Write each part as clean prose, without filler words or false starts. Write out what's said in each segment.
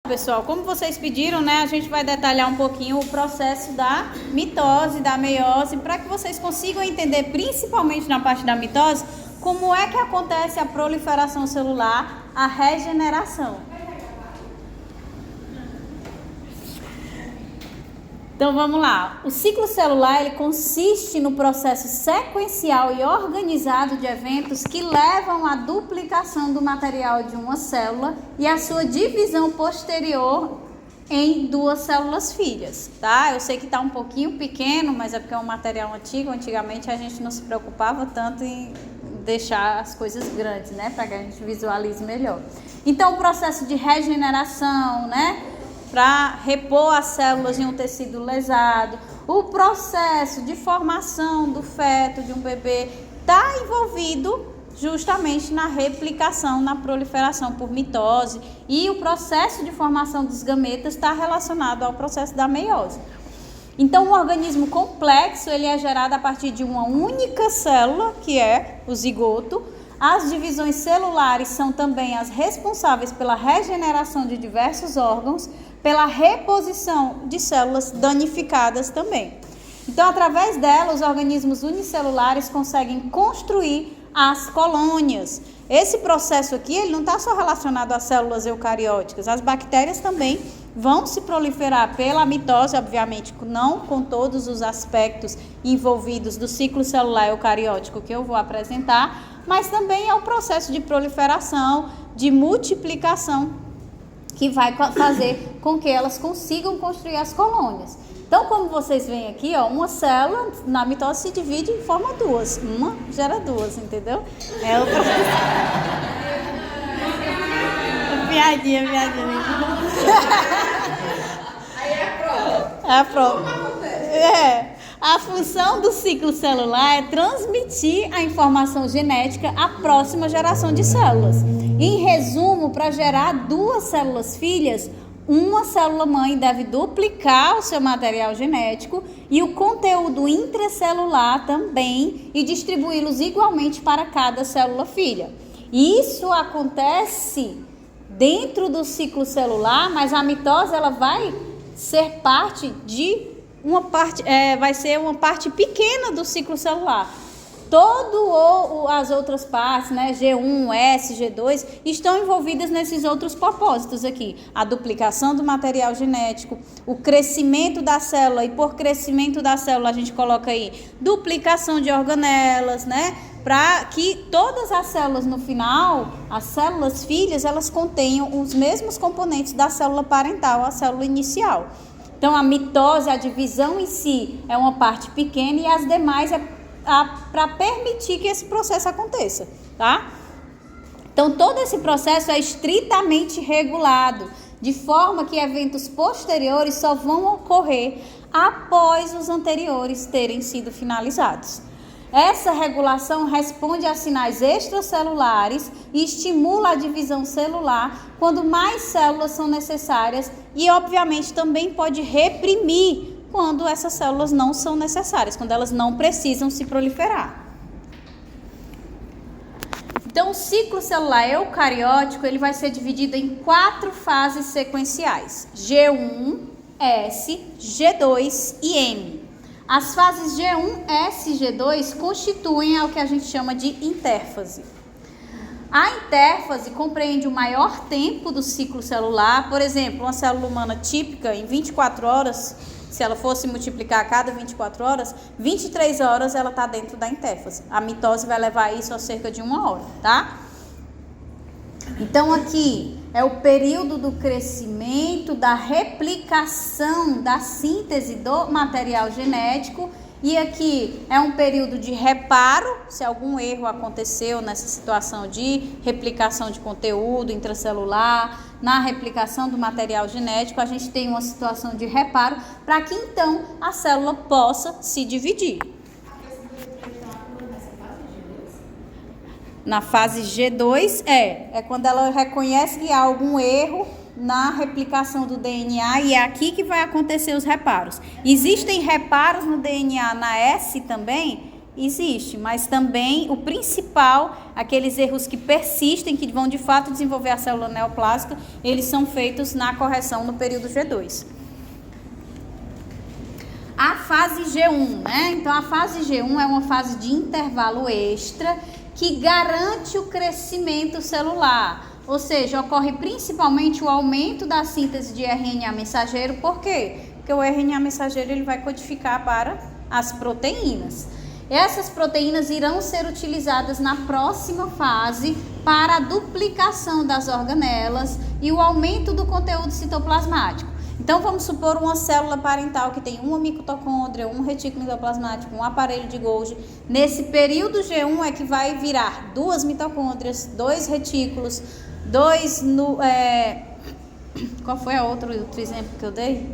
Pessoal, como vocês pediram, né, a gente vai detalhar um pouquinho o processo da mitose, da meiose, para que vocês consigam entender, principalmente na parte da mitose, como é que acontece a proliferação celular, a regeneração. Então vamos lá, o ciclo celular ele consiste no processo sequencial e organizado de eventos que levam à duplicação do material de uma célula e à sua divisão posterior em duas células filhas, tá? Eu sei que está um pouquinho pequeno, mas é porque é um material antigo, antigamente a gente não se preocupava tanto em deixar as coisas grandes, né, para que a gente visualize melhor. Então o processo de regeneração, né, para repor as células em um tecido lesado, o processo de formação do feto, de um bebê, está envolvido justamente na replicação, na proliferação por mitose, e o processo de formação dos gametas está relacionado ao processo da meiose. Então, um organismo complexo, ele é gerado a partir de uma única célula, que é o zigoto. As divisões celulares são também as responsáveis pela regeneração de diversos órgãos, pela reposição de células danificadas também. Então, através dela, os organismos unicelulares conseguem construir as colônias. Esse processo aqui, ele não está só relacionado às células eucarióticas, as bactérias também vão se proliferar pela mitose, obviamente, não com todos os aspectos envolvidos do ciclo celular eucariótico que eu vou apresentar, mas também é o processo de proliferação, de multiplicação, que vai fazer com que elas consigam construir as colônias. Então, como vocês veem aqui, ó, uma célula na mitose se divide e forma duas. Uma gera duas, entendeu? É o processo. Piadinha. Aí é a prova. É a prova. Como acontece? É. A função do ciclo celular é transmitir a informação genética à próxima geração de células. Em resumo, para gerar duas células filhas, uma célula mãe deve duplicar o seu material genético e o conteúdo intracelular também e distribuí-los igualmente para cada célula filha. Isso acontece dentro do ciclo celular, mas a mitose ela vai ser parte de vai ser uma parte pequena do ciclo celular. As outras partes, né, G1, S, G2, estão envolvidas nesses outros propósitos aqui. A duplicação do material genético, o crescimento da célula, e por crescimento da célula a gente coloca aí duplicação de organelas, né, para que todas as células no final, as células filhas, elas contenham os mesmos componentes da célula parental, a célula inicial. Então, a mitose, a divisão em si, é uma parte pequena e as demais é para permitir que esse processo aconteça, tá? Então, todo esse processo é estritamente regulado, de forma que eventos posteriores só vão ocorrer após os anteriores terem sido finalizados. Essa regulação responde a sinais extracelulares e estimula a divisão celular quando mais células são necessárias e, obviamente, também pode reprimir quando essas células não são necessárias, quando elas não precisam se proliferar. Então, o ciclo celular eucariótico ele vai ser dividido em 4 fases sequenciais: G1, S, G2 e M. As fases G1, S e G2 constituem o que a gente chama de intérfase. A intérfase compreende o maior tempo do ciclo celular. Por exemplo, uma célula humana típica, em 24 horas, se ela fosse multiplicar a cada 24 horas, 23 horas ela está dentro da intérfase. A mitose vai levar isso a cerca de 1 hora, tá? Então, aqui é o período do crescimento, da replicação, da síntese do material genético. E aqui é um período de reparo, se algum erro aconteceu nessa situação de replicação de conteúdo intracelular, na replicação do material genético, a gente tem uma situação de reparo para que então a célula possa se dividir. Na fase G2 é quando ela reconhece que há algum erro na replicação do DNA e é aqui que vai acontecer os reparos. Existem reparos no DNA na S também, existe, mas também o principal, aqueles erros que persistem, que vão de fato desenvolver a célula neoplásica, eles são feitos na correção no período G2. A fase G1, né? Então a fase G1 é uma fase de intervalo extra que garante o crescimento celular, ou seja, ocorre principalmente o aumento da síntese de RNA mensageiro. Por quê? Porque o RNA mensageiro ele vai codificar para as proteínas. Essas proteínas irão ser utilizadas na próxima fase para a duplicação das organelas e o aumento do conteúdo citoplasmático. Então, vamos supor uma célula parental que tem uma mitocôndria, um retículo endoplasmático, um aparelho de Golgi. Nesse período G1 é que vai virar 2 mitocôndrias, 2 retículos, qual foi outro exemplo que eu dei?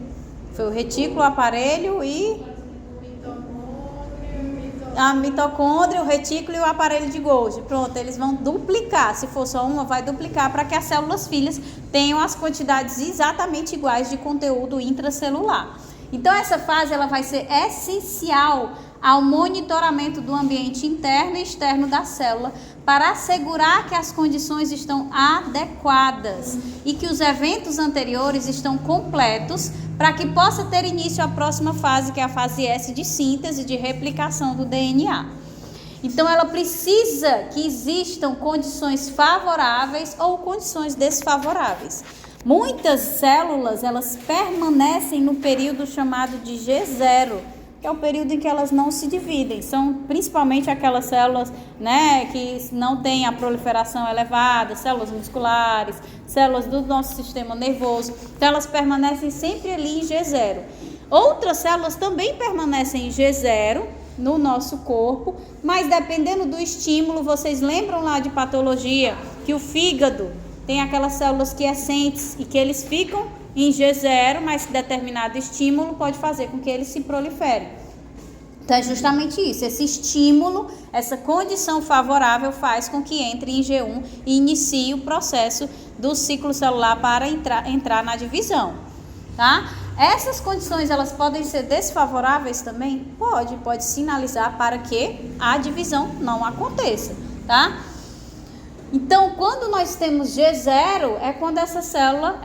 Foi o retículo, o aparelho e a mitocôndria, o retículo e o aparelho de Golgi. Pronto, eles vão duplicar. Se for só uma, vai duplicar para que as células filhas tenham as quantidades exatamente iguais de conteúdo intracelular. Então, essa fase ela vai ser essencial ao monitoramento do ambiente interno e externo da célula para assegurar que as condições estão adequadas e que os eventos anteriores estão completos para que possa ter início a próxima fase, que é a fase S de síntese, de replicação do DNA. Então, ela precisa que existam condições favoráveis ou condições desfavoráveis. Muitas células, elas permanecem no período chamado de G0, que é o período em que elas não se dividem. São principalmente aquelas células, né, que não têm a proliferação elevada, células musculares, células do nosso sistema nervoso. Então, elas permanecem sempre ali em G0. Outras células também permanecem em G0 no nosso corpo, mas dependendo do estímulo, vocês lembram lá de patologia que o fígado tem aquelas células quiescentes e que eles ficam em G0, mas determinado estímulo pode fazer com que eles se proliferem. Então é justamente isso, esse estímulo, essa condição favorável faz com que entre em G1 e inicie o processo do ciclo celular para entrar na divisão, tá? Essas condições, elas podem ser desfavoráveis também? Pode sinalizar para que a divisão não aconteça, tá? Então, quando nós temos G0, é quando essa célula,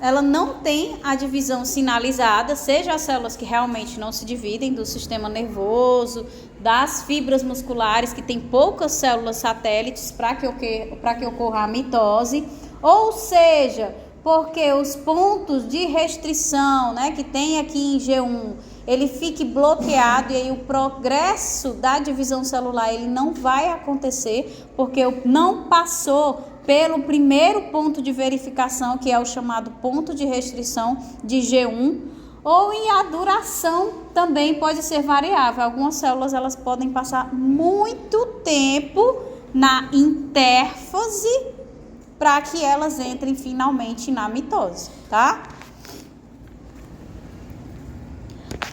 ela não tem a divisão sinalizada, seja as células que realmente não se dividem, do sistema nervoso, das fibras musculares, que tem poucas células satélites para que ocorra a mitose, ou seja, porque os pontos de restrição, né, que tem aqui em G1, ele fique bloqueado e aí o progresso da divisão celular ele não vai acontecer, porque não passou pelo primeiro ponto de verificação, que é o chamado ponto de restrição de G1, ou em a duração também pode ser variável. Algumas células elas podem passar muito tempo na intérfase para que elas entrem finalmente na mitose, tá?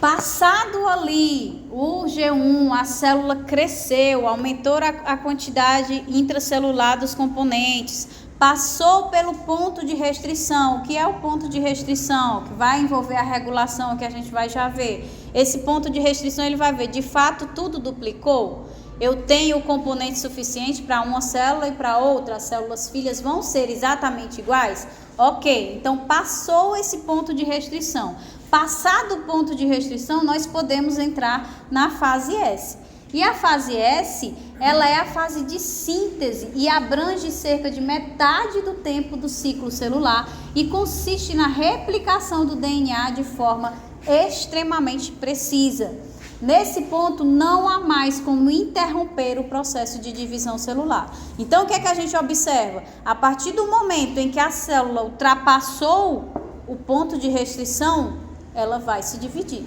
Passado ali o G1, a célula cresceu, aumentou a quantidade intracelular dos componentes, passou pelo ponto de restrição. O que é o ponto de restrição? Que vai envolver a regulação, que a gente vai já ver. Esse ponto de restrição ele vai ver, de fato, tudo duplicou? Eu tenho o componente suficiente para uma célula e para outra? As células filhas vão ser exatamente iguais? Ok, então passou esse ponto de restrição. Passado o ponto de restrição, nós podemos entrar na fase S. E a fase S, ela é a fase de síntese e abrange cerca de metade do tempo do ciclo celular e consiste na replicação do DNA de forma extremamente precisa. Nesse ponto, não há mais como interromper o processo de divisão celular. Então, o que é que a gente observa? A partir do momento em que a célula ultrapassou o ponto de restrição, ela vai se dividir,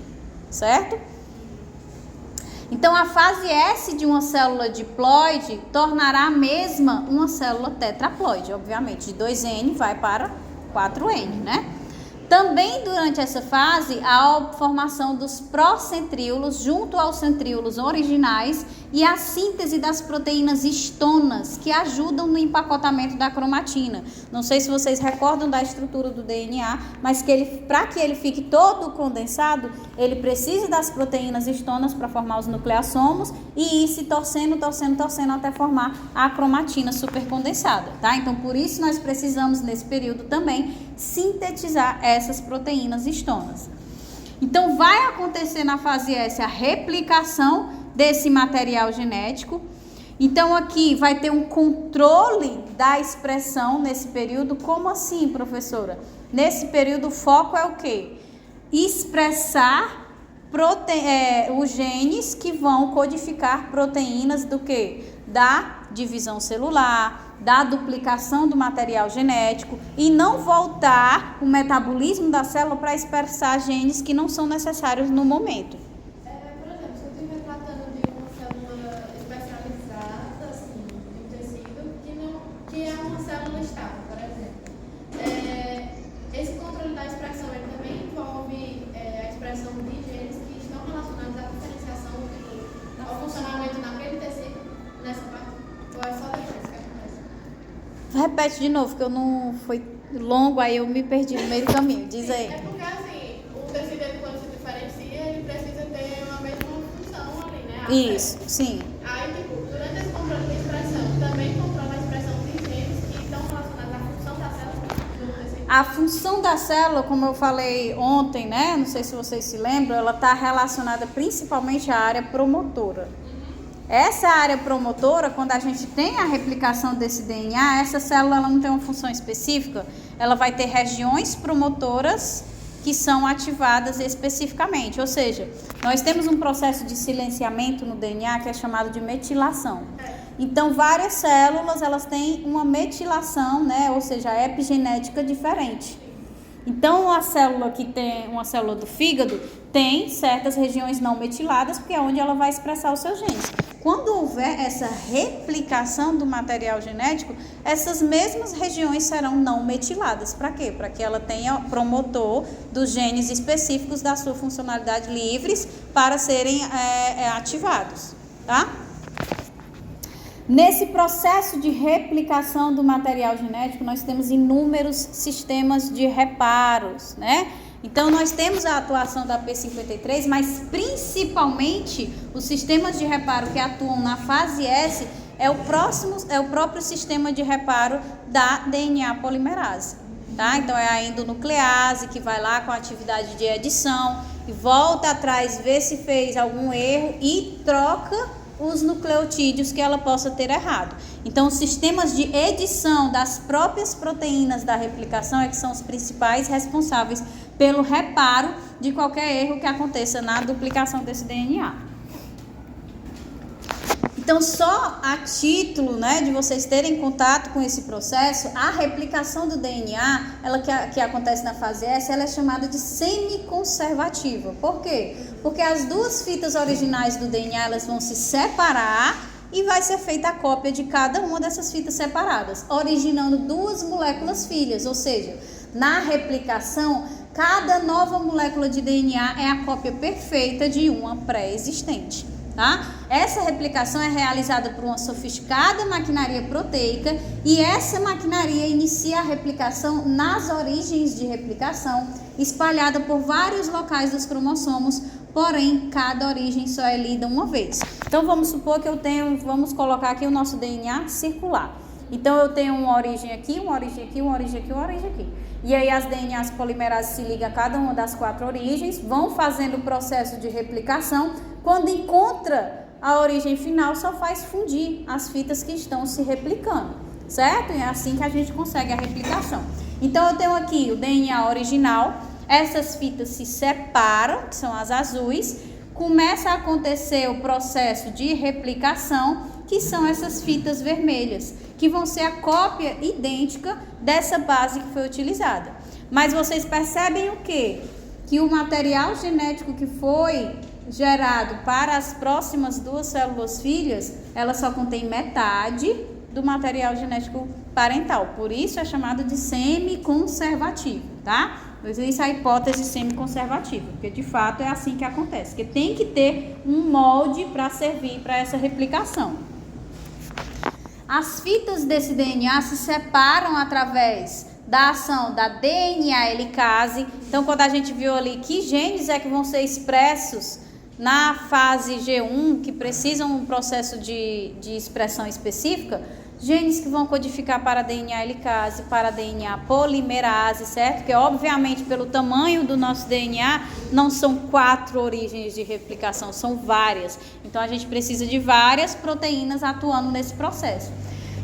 certo? Então, a fase S de uma célula diploide tornará a mesma uma célula tetraploide, obviamente. De 2N vai para 4N, né? Também durante essa fase há a formação dos procentríolos junto aos centríolos originais e a síntese das proteínas histonas que ajudam no empacotamento da cromatina. Não sei se vocês recordam da estrutura do DNA, mas para que ele fique todo condensado, ele precisa das proteínas histonas para formar os nucleossomos e ir se torcendo até formar a cromatina supercondensada, tá? Então, por isso nós precisamos nesse período também sintetizar essas proteínas histonas. Então, vai acontecer na fase S a replicação desse material genético. Então, aqui vai ter um controle da expressão nesse período. Como assim, professora? Nesse período, o foco é o quê? Expressar os genes que vão codificar proteínas do quê? Da divisão celular, da duplicação do material genético e não voltar o metabolismo da célula para expressar genes que não são necessários no momento. Por exemplo, se eu estiver tratando de uma célula especializada, assim, de um tecido, que é uma célula estável, por exemplo, esse controle da expressão ele também envolve a expressão de genes que estão relacionados à diferenciação ao funcionamento daquele tecido nessa parte, ou é só depois que acontece? Repete de novo, que eu não foi longo, aí eu me perdi no meio do caminho. Diz aí. É porque assim, o tecido quando se diferencia, ele precisa ter uma mesma função ali, né? Isso, sim. Aí, tipo, durante esse controle de expressão, também controla a expressão de genes que estão relacionados à função da célula do tecido. A função da célula, como eu falei ontem, né? Não sei se vocês se lembram, ela está relacionada principalmente à área promotora. Essa área promotora, quando a gente tem a replicação desse DNA, essa célula ela não tem uma função específica, ela vai ter regiões promotoras que são ativadas especificamente. Ou seja, nós temos um processo de silenciamento no DNA que é chamado de metilação. Então, várias células elas têm uma metilação, né? Ou seja, a epigenética diferente. Então, a célula que tem uma célula do fígado tem certas regiões não metiladas, porque é onde ela vai expressar os seus genes. Quando houver essa replicação do material genético, essas mesmas regiões serão não metiladas. Para quê? Para que ela tenha promotor dos genes específicos da sua funcionalidade livres para serem ativados, tá? Nesse processo de replicação do material genético, nós temos inúmeros sistemas de reparos, né? Então, nós temos a atuação da P53, mas principalmente os sistemas de reparo que atuam na fase S é o próprio sistema de reparo da DNA polimerase, tá? Então, é a endonuclease que vai lá com a atividade de edição e volta atrás, vê se fez algum erro e troca os nucleotídeos que ela possa ter errado. Então, os sistemas de edição das próprias proteínas da replicação é que são os principais responsáveis pelo reparo de qualquer erro que aconteça na duplicação desse DNA. Então, só a título, né, de vocês terem contato com esse processo, a replicação do DNA, ela que acontece na fase S, ela é chamada de semiconservativa. Por quê? Porque as duas fitas originais do DNA, elas vão se separar e vai ser feita a cópia de cada uma dessas fitas separadas, originando duas moléculas filhas, ou seja, na replicação, cada nova molécula de DNA é a cópia perfeita de uma pré-existente. Tá? Essa replicação é realizada por uma sofisticada maquinaria proteica e essa maquinaria inicia a replicação nas origens de replicação, espalhada por vários locais dos cromossomos, porém cada origem só é lida uma vez. Então vamos supor que vamos colocar aqui o nosso DNA circular. Então eu tenho uma origem aqui, uma origem aqui, uma origem aqui, uma origem aqui. E aí as DNAs polimerases se ligam a cada uma das 4 origens, vão fazendo o processo de replicação. Quando encontra a origem final, só faz fundir as fitas que estão se replicando, certo? E é assim que a gente consegue a replicação. Então eu tenho aqui o DNA original, essas fitas se separam, que são as azuis, começa a acontecer o processo de replicação, que são essas fitas vermelhas, que vão ser a cópia idêntica dessa base que foi utilizada. Mas vocês percebem o quê? Que o material genético que foi gerado para as próximas duas células filhas, ela só contém metade do material genético parental. Por isso é chamado de semiconservativo. tá? Mas isso é a hipótese semi-conservativa, porque de fato é assim que acontece, que tem que ter um molde para servir para essa replicação. As fitas desse DNA se separam através da ação da DNA helicase. Então, quando a gente viu ali que genes é que vão ser expressos na fase G1, que precisam um processo de expressão específica, genes que vão codificar para a DNA helicase, para a DNA polimerase, certo? Que obviamente pelo tamanho do nosso DNA não são 4 origens de replicação, são várias. Então a gente precisa de várias proteínas atuando nesse processo,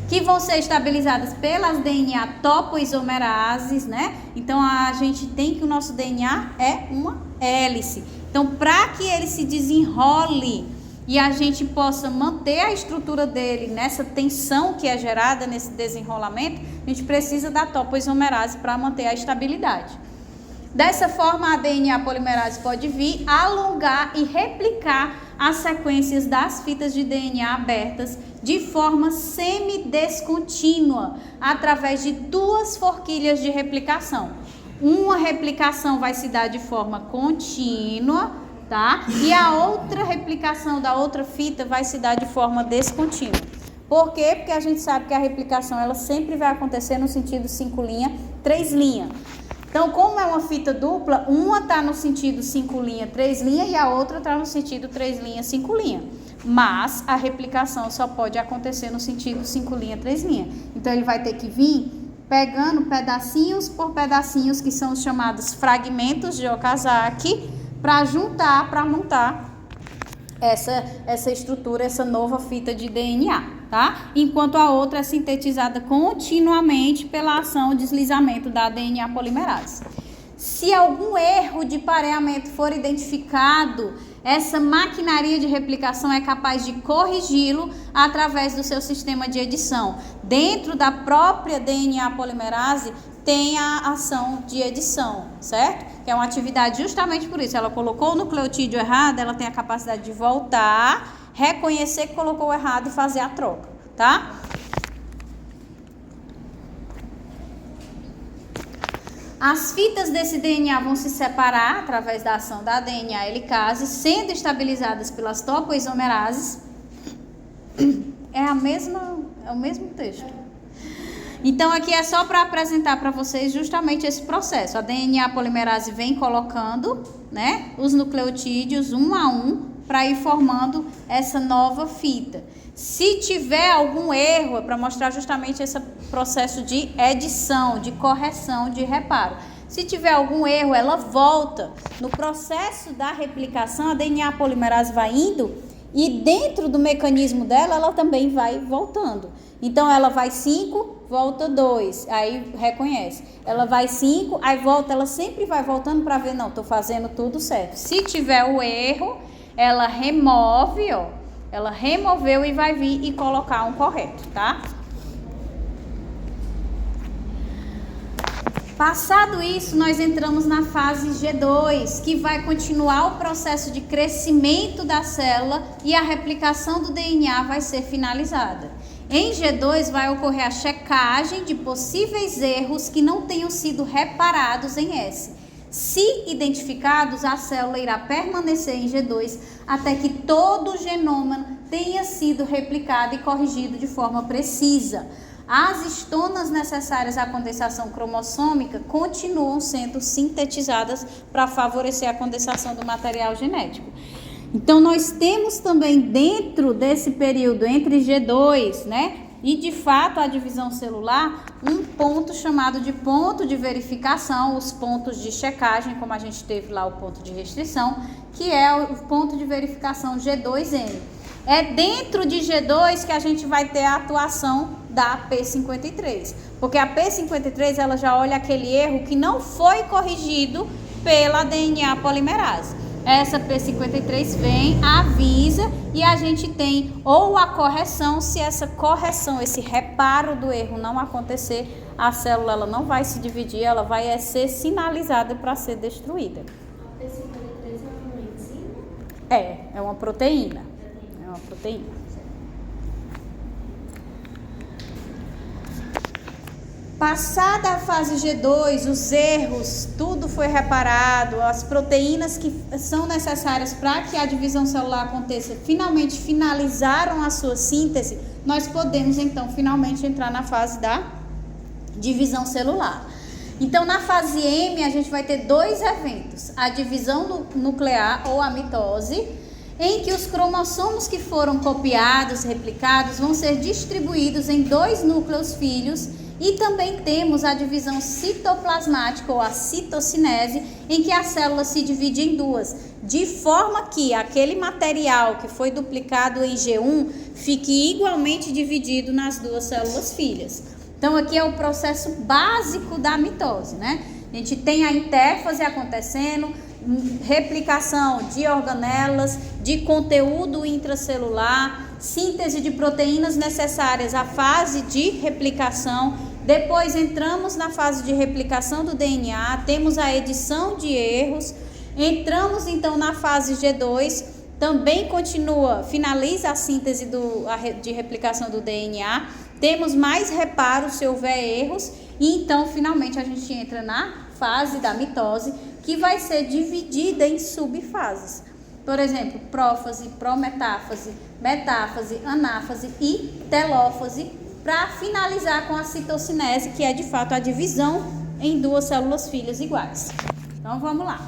que vão ser estabilizadas pelas DNA topoisomerases, né? Então a gente tem que o nosso DNA é uma hélice. Então, para que ele se desenrole e a gente possa manter a estrutura dele nessa tensão que é gerada nesse desenrolamento, a gente precisa da topoisomerase para manter a estabilidade. Dessa forma, a DNA polimerase pode vir alongar e replicar as sequências das fitas de DNA abertas de forma semidescontínua, através de 2 forquilhas de replicação. Uma replicação vai se dar de forma contínua, tá? E a outra replicação da outra fita vai se dar de forma descontínua. Por quê? Porque a gente sabe que a replicação ela sempre vai acontecer no sentido 5 linha, 3 linha. Então, como é uma fita dupla, uma está no sentido 5 linha, 3 linha e a outra está no sentido 3 linha, 5 linha. Mas a replicação só pode acontecer no sentido 5 linha, 3 linha. Então, ele vai ter que vir pegando pedacinhos por pedacinhos, que são os chamados fragmentos de Okazaki, para juntar, para montar essa estrutura, essa nova fita de DNA, tá? Enquanto a outra é sintetizada continuamente pela ação deslizamento da DNA polimerase. Se algum erro de pareamento for identificado, essa maquinaria de replicação é capaz de corrigi-lo através do seu sistema de edição. Dentro da própria DNA polimerase tem a ação de edição, certo? Que é uma atividade justamente por isso. Ela colocou o nucleotídeo errado, ela tem a capacidade de voltar, reconhecer que colocou errado e fazer a troca, tá? As fitas desse DNA vão se separar através da ação da DNA helicase, sendo estabilizadas pelas topoisomerases. É o mesmo texto. Então, aqui é só para apresentar para vocês justamente esse processo. A DNA polimerase vem colocando, né, os nucleotídeos um a um para ir formando essa nova fita. Se tiver algum erro, é para mostrar justamente esse processo de edição, de correção, de reparo. Se tiver algum erro, ela volta. No processo da replicação, a DNA polimerase vai indo e dentro do mecanismo dela, ela também vai voltando. Então, ela vai 5, volta 2, aí reconhece. Ela vai 5, aí volta, ela sempre vai voltando para ver, não, estou fazendo tudo certo. Se tiver o erro, ela remove, ó. Ela removeu e vai vir e colocar um correto, tá? Passado isso, nós entramos na fase G2, que vai continuar o processo de crescimento da célula e a replicação do DNA vai ser finalizada. Em G2 vai ocorrer a checagem de possíveis erros que não tenham sido reparados em S. Se identificados, a célula irá permanecer em G2 até que todo o genoma tenha sido replicado e corrigido de forma precisa. As estonas necessárias à condensação cromossômica continuam sendo sintetizadas para favorecer a condensação do material genético. Então, nós temos também dentro desse período entre G2, né? E de fato a divisão celular, um ponto chamado de ponto de verificação, os pontos de checagem, como a gente teve lá o ponto de restrição, que é o ponto de verificação G2N. É dentro de G2 que a gente vai ter a atuação da P53, porque a P53 ela já olha aquele erro que não foi corrigido pela DNA polimerase. Essa P53 vem, avisa e a gente tem ou a correção, se essa correção, esse reparo do erro não acontecer, a célula ela não vai se dividir, ela vai ser sinalizada para ser destruída. A P53 é uma enzima? É uma proteína. É uma proteína. Passada a fase G2, os erros, tudo foi reparado, as proteínas que são necessárias para que a divisão celular aconteça finalmente finalizaram a sua síntese, nós podemos então finalmente entrar na fase da divisão celular. Então na fase M a gente vai ter dois eventos, a divisão nuclear ou a mitose, em que os cromossomos que foram copiados, replicados, vão ser distribuídos em dois núcleos filhos. E também temos a divisão citoplasmática ou a citocinese, em que a célula se divide em duas, de forma que aquele material que foi duplicado em G1 fique igualmente dividido nas duas células filhas. Então aqui é o processo básico da mitose, né? A gente tem a intérfase acontecendo, replicação de organelas, de conteúdo intracelular, síntese de proteínas necessárias à fase de replicação. Depois entramos na fase de replicação do DNA, temos a edição de erros, entramos então na fase G2, também finaliza a síntese de replicação do DNA, temos mais reparos se houver erros, e então finalmente a gente entra na fase da mitose, que vai ser dividida em subfases. Por exemplo, prófase, prometáfase, metáfase, anáfase e telófase, para finalizar com a citocinese, que é de fato a divisão em duas células filhas iguais. Então vamos lá.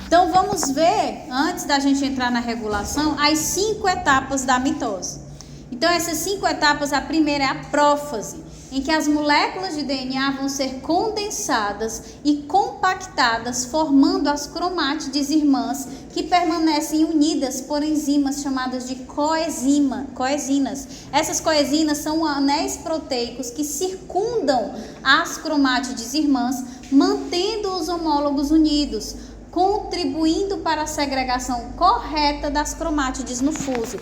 Então vamos ver, antes da gente entrar na regulação, as 5 etapas da mitose. Então essas 5 etapas, a primeira é a prófase, em que as moléculas de DNA vão ser condensadas e compactadas, formando as cromátides irmãs, que permanecem unidas por enzimas chamadas de coenzinas. Essas coenzinas são anéis proteicos que circundam as cromátides irmãs, mantendo os homólogos unidos, contribuindo para a segregação correta das cromátides no fuso.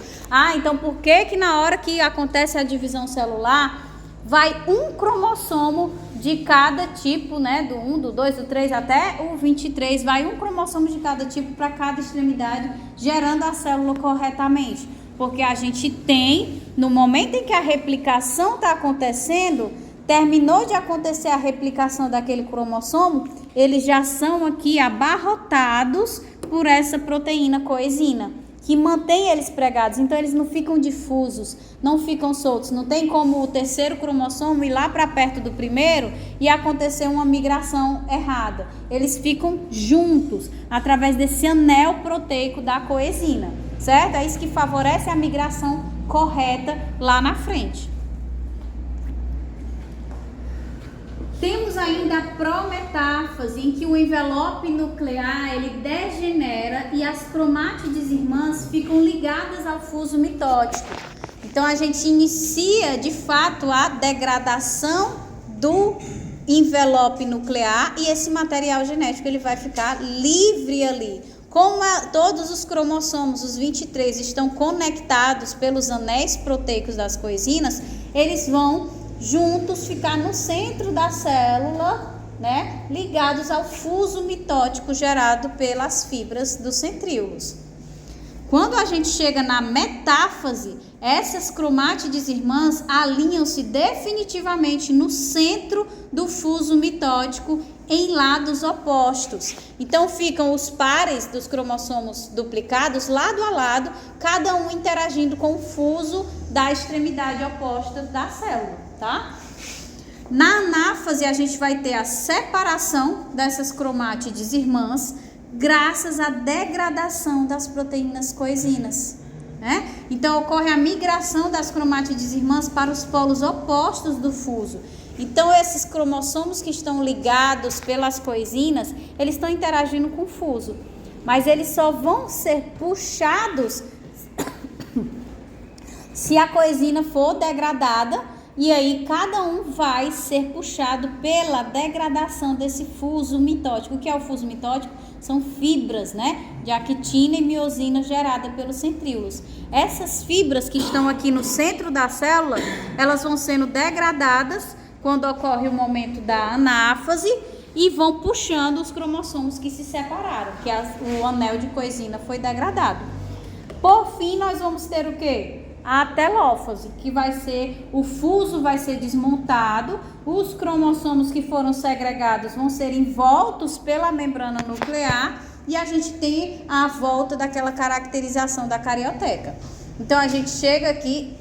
Então por que na hora que acontece a divisão celular, vai um cromossomo de cada tipo, né? Do 1, do 2, do 3 até o 23, vai um cromossomo de cada tipo para cada extremidade, gerando a célula corretamente. Porque a gente tem, no momento em que a replicação está acontecendo, terminou de acontecer a replicação daquele cromossomo, eles já são aqui abarrotados por essa proteína coenzina, que mantém eles pregados. Então eles não ficam difusos, não ficam soltos. Não tem como o terceiro cromossomo ir lá para perto do primeiro e acontecer uma migração errada. Eles ficam juntos através desse anel proteico da coenzina, certo? É isso que favorece a migração correta lá na frente. Temos ainda a prometáfase, em que o envelope nuclear ele degenera e as cromátides irmãs ficam ligadas ao fuso mitótico. Então a gente inicia de fato a degradação do envelope nuclear e esse material genético ele vai ficar livre ali. Como todos os cromossomos, os 23, estão conectados pelos anéis proteicos das coenzinas, eles vão juntos ficar no centro da célula, né, ligados ao fuso mitótico gerado pelas fibras dos centríolos. Quando a gente chega na metáfase, essas cromátides irmãs alinham-se definitivamente no centro do fuso mitótico em lados opostos. Então ficam os pares dos cromossomos duplicados lado a lado, cada um interagindo com o fuso da extremidade oposta da célula. Tá? Na anáfase a gente vai ter a separação dessas cromátides irmãs graças à degradação das proteínas coenzinas, né? Então ocorre a migração das cromátides irmãs para os polos opostos do fuso. Então esses cromossomos que estão ligados pelas coenzinas, eles estão interagindo com o fuso, mas eles só vão ser puxados se a coenzina for degradada. E aí cada um vai ser puxado pela degradação desse fuso mitótico. O que é o fuso mitótico? São fibras, né, de actina e miosina gerada pelos centríolos. Essas fibras que estão aqui no centro da célula, elas vão sendo degradadas quando ocorre o momento da anáfase e vão puxando os cromossomos que se separaram, que o anel de coenzina foi degradado. Por fim, nós vamos ter o quê? A telófase, que vai ser, o fuso vai ser desmontado, os cromossomos que foram segregados vão ser envoltos pela membrana nuclear e a gente tem a volta daquela caracterização da carioteca. Então a gente chega aqui,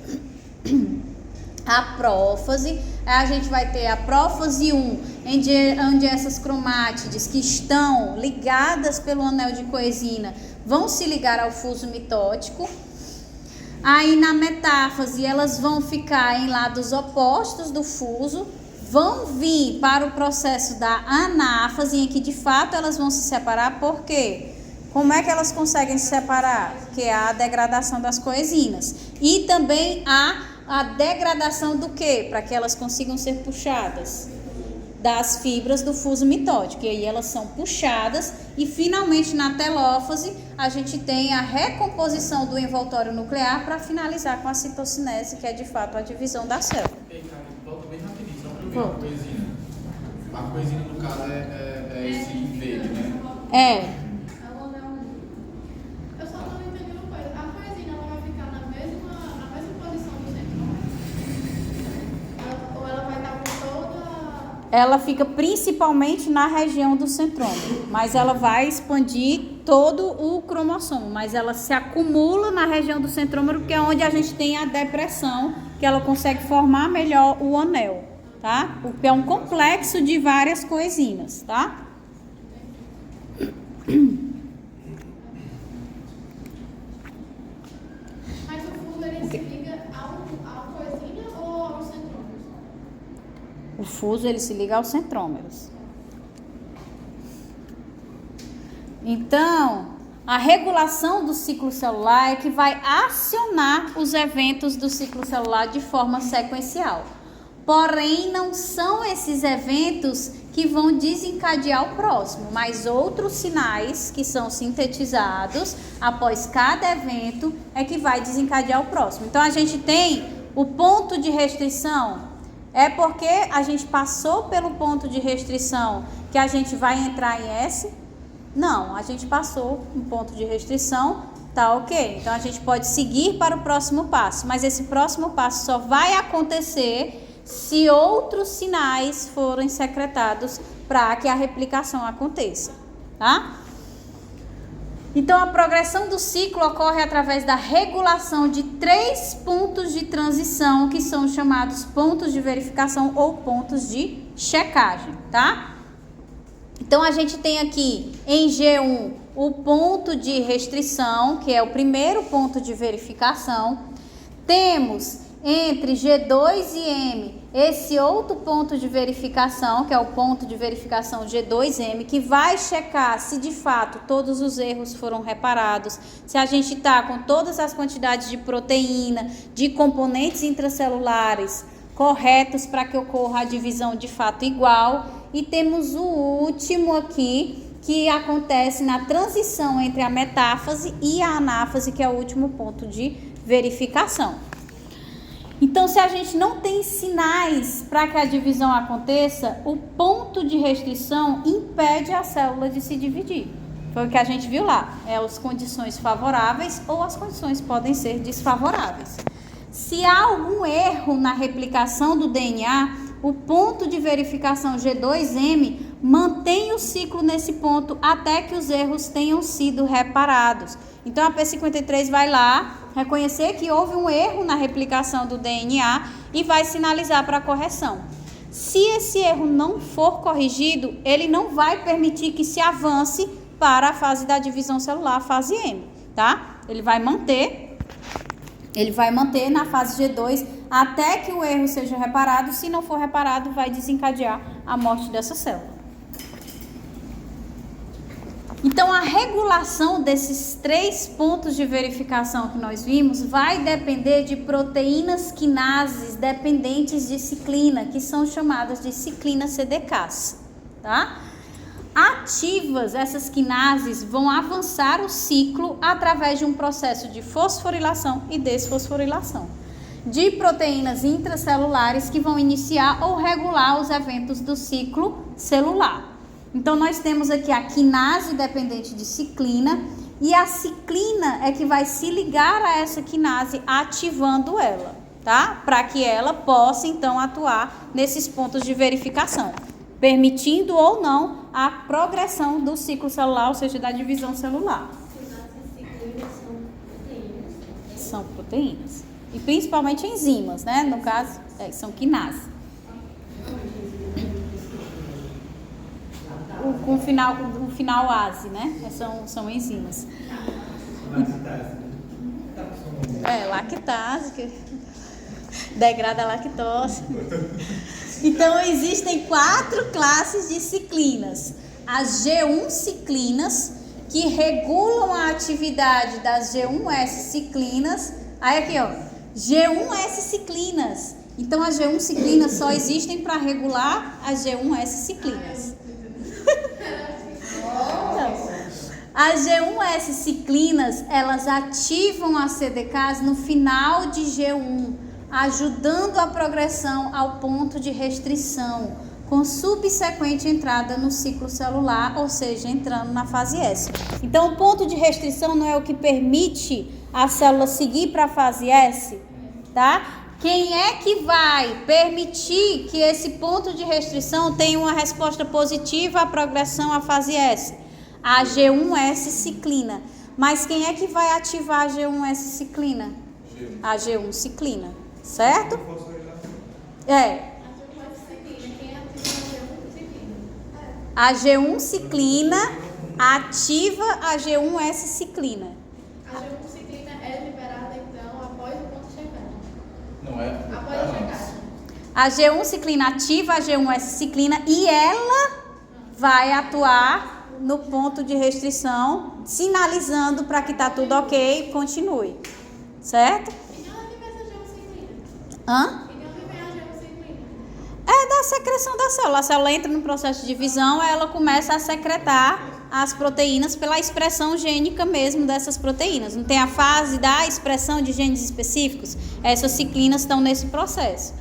a prófase, a gente vai ter a prófase 1, onde essas cromátides que estão ligadas pelo anel de coesina vão se ligar ao fuso mitótico. Aí na metáfase elas vão ficar em lados opostos do fuso, vão vir para o processo da anáfase, em que de fato elas vão se separar. Por quê? Como é que elas conseguem se separar? Que é a degradação das coesinas. E também a degradação do quê? Para que elas consigam ser puxadas das fibras do fuso mitótico. E aí elas são puxadas e finalmente na telófase a gente tem a recomposição do envoltório nuclear para finalizar com a citocinese, que é de fato a divisão da célula. Ei, cara, volta bem rapidinho, só para eu ver a coesina. A coesina, no caso, é esse verde, né? É. Eu só não entendi uma coisa. A coesina ela vai ficar na mesma posição do centrômero? Ou ela vai estar por toda... Ela fica principalmente na região do centrômero, mas ela vai expandir todo o cromossomo, mas ela se acumula na região do centrômero, que é onde a gente tem a depressão, que ela consegue formar melhor o anel, tá? Porque é um complexo de várias coesinas, tá? Mas o fuso ele se liga à coesina ou aos centrômeros? O fuso ele se liga aos centrômeros. Então, a regulação do ciclo celular é que vai acionar os eventos do ciclo celular de forma sequencial. Porém, não são esses eventos que vão desencadear o próximo, mas outros sinais que são sintetizados após cada evento é que vai desencadear o próximo. Então, a gente tem o ponto de restrição. É porque a gente passou pelo ponto de restrição que a gente vai entrar em S? Não, a gente passou um ponto de restrição, tá ok. Então a gente pode seguir para o próximo passo, mas esse próximo passo só vai acontecer se outros sinais forem secretados para que a replicação aconteça, tá? Então a progressão do ciclo ocorre através da regulação de 3 pontos de transição, que são chamados pontos de verificação ou pontos de checagem, tá? Então, a gente tem aqui em G1 o ponto de restrição, que é o primeiro ponto de verificação. Temos entre G2 e M esse outro ponto de verificação, que é o ponto de verificação G2M, que vai checar se de fato todos os erros foram reparados, se a gente está com todas as quantidades de proteína, de componentes intracelulares corretos para que ocorra a divisão de fato igual. E temos o último aqui, que acontece na transição entre a metáfase e a anáfase, que é o último ponto de verificação. Então, se a gente não tem sinais para que a divisão aconteça, o ponto de restrição impede a célula de se dividir. Foi o que a gente viu lá, as condições favoráveis ou as condições podem ser desfavoráveis. Se há algum erro na replicação do DNA, o ponto de verificação G2M mantém o ciclo nesse ponto até que os erros tenham sido reparados. Então, a P53 vai lá reconhecer que houve um erro na replicação do DNA e vai sinalizar para a correção. Se esse erro não for corrigido, ele não vai permitir que se avance para a fase da divisão celular, a fase M, tá? Ele vai manter na fase G2 até que o erro seja reparado. Se não for reparado, vai desencadear a morte dessa célula. Então, a regulação desses 3 pontos de verificação que nós vimos vai depender de proteínas quinases dependentes de ciclina, que são chamadas de ciclina CDKs, tá? Ativas, essas quinases vão avançar o ciclo através de um processo de fosforilação e desfosforilação de proteínas intracelulares que vão iniciar ou regular os eventos do ciclo celular. Então, nós temos aqui a quinase dependente de ciclina e a ciclina é que vai se ligar a essa quinase, ativando ela, tá? Para que ela possa, então, atuar nesses pontos de verificação, permitindo ou não a progressão do ciclo celular, ou seja, da divisão celular. São proteínas. E principalmente enzimas, né? No caso, são quinases. O final ase, né? São enzimas. Lactase, que degrada a lactose. Então, existem 4 classes de ciclinas. As G1 ciclinas, que regulam a atividade das G1S ciclinas. Aí aqui, ó, G1S ciclinas. Então, as G1 ciclinas só existem para regular as G1S ciclinas. As G1S ciclinas, elas ativam as CDKs no final de G1, ajudando a progressão ao ponto de restrição, com subsequente entrada no ciclo celular, ou seja, entrando na fase S. Então, o ponto de restrição não é o que permite a célula seguir para a fase S, tá? Quem é que vai permitir que esse ponto de restrição tenha uma resposta positiva à progressão à fase S? A G1S ciclina. Mas quem é que vai ativar a G1S ciclina? A G1 ciclina, certo? A G1 ciclina ativa a G1S ciclina. A G1 ciclina é liberada, então, após o ponto de checagem. Não é? Após a checagem. A G1 ciclina ativa a G1S ciclina e ela vai atuar no ponto de restrição, sinalizando para que tá tudo ok, continue. Certo? E de onde vem essa G1 ciclina? Hã? E de onde vem a G1 ciclina? É da secreção da célula. A célula entra no processo de divisão, ela começa a secretar as proteínas pela expressão gênica mesmo dessas proteínas. Não tem a fase da expressão de genes específicos? Essas ciclinas estão nesse processo.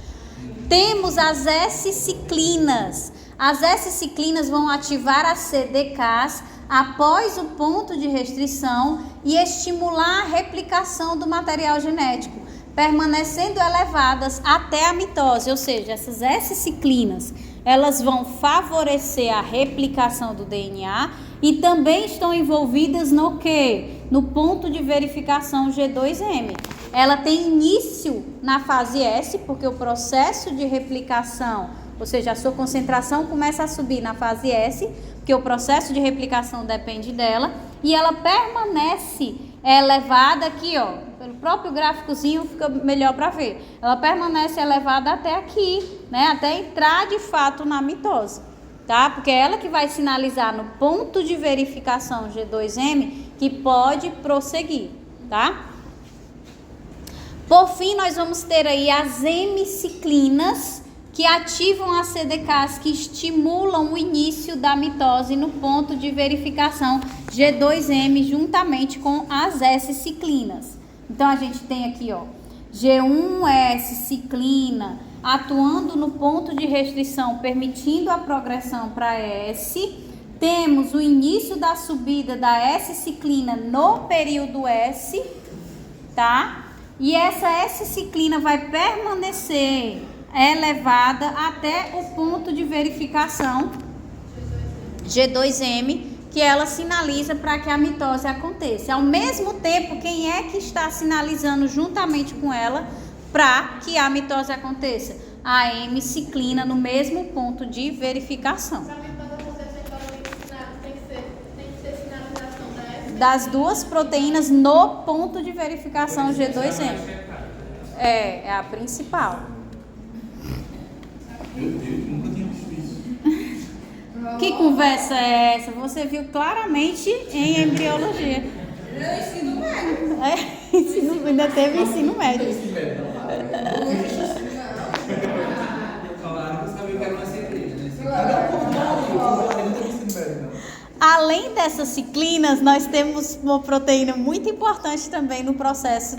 Temos as S-ciclinas. As S-ciclinas vão ativar as CDKs após o ponto de restrição e estimular a replicação do material genético, permanecendo elevadas até a mitose, ou seja, essas S-ciclinas, elas vão favorecer a replicação do DNA e também estão envolvidas no quê? No ponto de verificação G2M. Ela tem início na fase S, porque o processo de replicação, ou seja, a sua concentração começa a subir na fase S, porque o processo de replicação depende dela, e ela permanece elevada aqui, ó, pelo próprio gráficozinho fica melhor para ver. Ela permanece elevada até aqui, né, até entrar de fato na mitose, tá? Porque é ela que vai sinalizar no ponto de verificação G2M que pode prosseguir, tá? Por fim, nós vamos ter aí as hemiciclinas, que ativam as CDKs, que estimulam o início da mitose no ponto de verificação G2M, juntamente com as S-ciclinas. Então, a gente tem aqui, ó, G1S ciclina, atuando no ponto de restrição, permitindo a progressão para S. Temos o início da subida da S-ciclina no período S, tá? E essa S-ciclina vai permanecer elevada até o ponto de verificação G2M, que ela sinaliza para que a mitose aconteça. Ao mesmo tempo, quem é que está sinalizando juntamente com ela para que a mitose aconteça? A hemiciclina no mesmo ponto de verificação. Para a mitose acontecer, então, tem que ser sinalização da S. Das duas proteínas no ponto de verificação G2M. É a principal. Eu nunca tinha visto isso. Que conversa é essa? Você viu claramente em embriologia. Ensino médio. Ainda teve ensino médio. Falaram que eu sabia que era uma cerveja, né? Além dessas ciclinas, nós temos uma proteína muito importante também no processo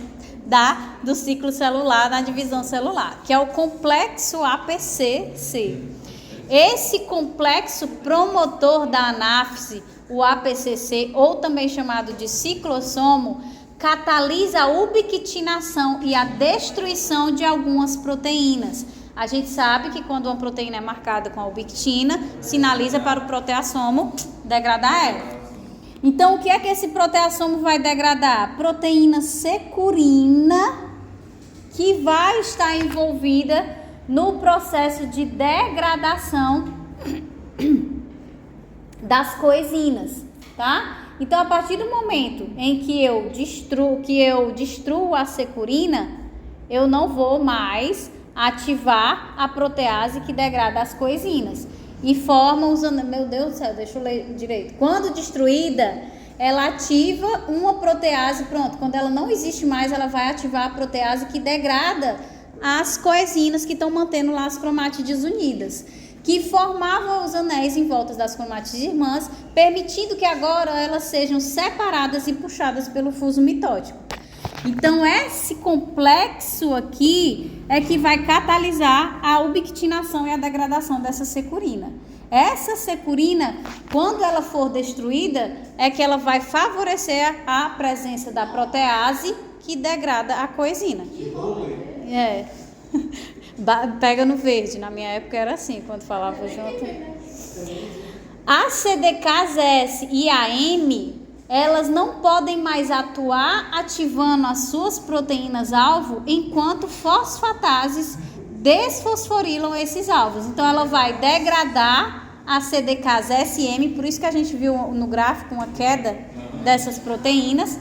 do ciclo celular, na divisão celular, que é o complexo APC-C. Esse complexo promotor da anáfise, o APCC, ou também chamado de ciclossomo, catalisa a ubiquitinação e a destruição de algumas proteínas. A gente sabe que quando uma proteína é marcada com a ubiquitina, sinaliza para o proteassomo degradar ela. Então, o que é que esse proteassomo vai degradar? Proteína securina, que vai estar envolvida no processo de degradação das coenzinas, tá? Então, a partir do momento em que eu destruo a securina, eu não vou mais ativar a protease que degrada as coenzinas. E forma os... Meu Deus do céu, deixa eu ler direito. Quando destruída, ela ativa uma protease, pronto. Quando ela não existe mais, ela vai ativar a protease que degrada as coenzinas que estão mantendo lá as cromátides unidas, que formavam os anéis em volta das cromátides irmãs, permitindo que agora elas sejam separadas e puxadas pelo fuso mitótico. Então, esse complexo aqui é que vai catalisar a ubiquitinação e a degradação dessa securina. Essa securina, quando ela for destruída, é que ela vai favorecer a presença da protease que degrada a coenzina. É. Pega no verde. Na minha época era assim, quando falava junto. A CDKs e a M, elas não podem mais atuar ativando as suas proteínas-alvo enquanto fosfatases desfosforilam esses alvos. Então, ela vai degradar a CDKs SM, por isso que a gente viu no gráfico uma queda dessas proteínas.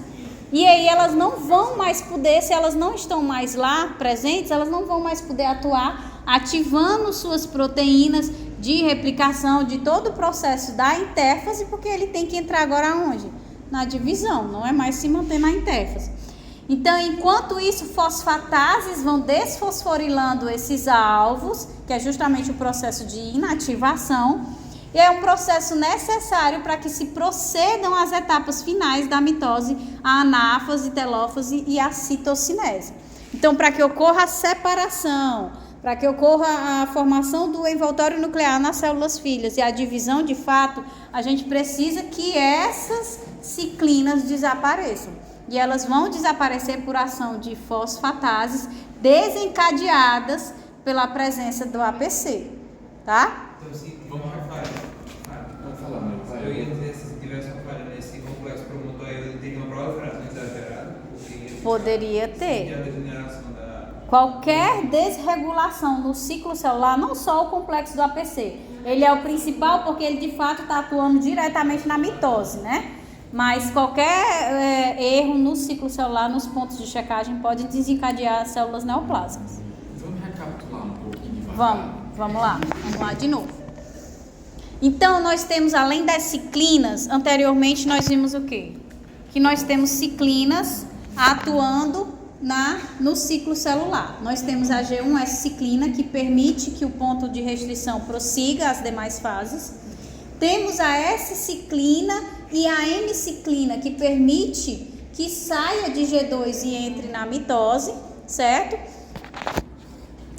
E aí elas não vão mais poder, se elas não estão mais lá presentes, elas não vão mais poder atuar ativando suas proteínas de replicação, de todo o processo da intérfase, porque ele tem que entrar agora onde? Na divisão, não é mais se manter na intérfase. Então, enquanto isso, fosfatases vão desfosforilando esses alvos, que é justamente o processo de inativação, e é um processo necessário para que se procedam as etapas finais da mitose, a anáfase, telófase e a citocinese. Então, para que ocorra a separação, para que ocorra a formação do envoltório nuclear nas células filhas e a divisão de fato, a gente precisa que essas ciclinas desapareçam. E elas vão desaparecer por ação de fosfatases desencadeadas pela presença do APC, tá? Então, se vamos para falha. Pode falar, meu pai. Eu ia dizer, se tivesse uma falha nesse complexo promotor, ele teria uma proliferação exagerada. Poderia ter. A degeneração da... Qualquer desregulação no ciclo celular, não só o complexo do APC, ele é o principal porque ele de fato está atuando diretamente na mitose, né? Mas qualquer erro no ciclo celular, nos pontos de checagem, pode desencadear as células neoplásicas. Vamos recapitular um pouquinho devagar. Vamos lá de novo. Então, nós temos, além das ciclinas, anteriormente nós vimos o quê? Que nós temos ciclinas atuando no ciclo celular. Nós temos a G1S ciclina, que permite que o ponto de restrição prossiga as demais fases. Temos a S-ciclina e a M-ciclina, que permite que saia de G2 e entre na mitose, certo?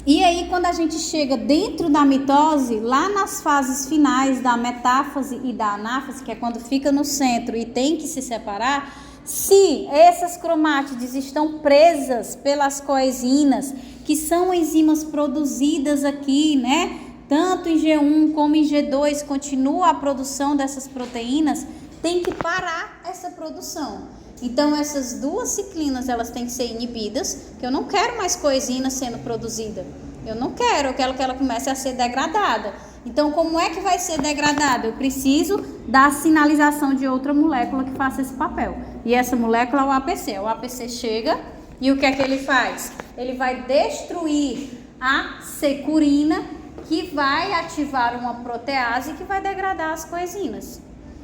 E aí, quando a gente chega dentro da mitose, lá nas fases finais da metáfase e da anáfase, que é quando fica no centro e tem que se separar, se essas cromátides estão presas pelas coenzinas, que são enzimas produzidas aqui, né? Tanto em G1 como em G2 continua a produção dessas proteínas, tem que parar essa produção. Então, essas duas ciclinas, elas têm que ser inibidas, que eu não quero mais coenzina sendo produzida. Eu quero que ela comece a ser degradada. Então, como é que vai ser degradada? Eu preciso da sinalização de outra molécula que faça esse papel. E essa molécula é o APC. O APC chega e o que é que ele faz? Ele vai destruir a securina, que vai ativar uma protease que vai degradar as coenzinas.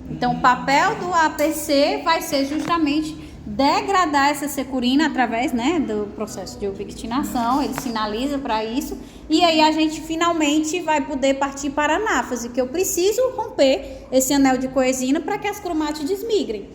Então, o papel do APC vai ser justamente degradar essa securina através, né, do processo de ubiquitinação. Ele sinaliza para isso. E aí a gente finalmente vai poder partir para a anáfase, que eu preciso romper esse anel de coenzina para que as cromátides migrem.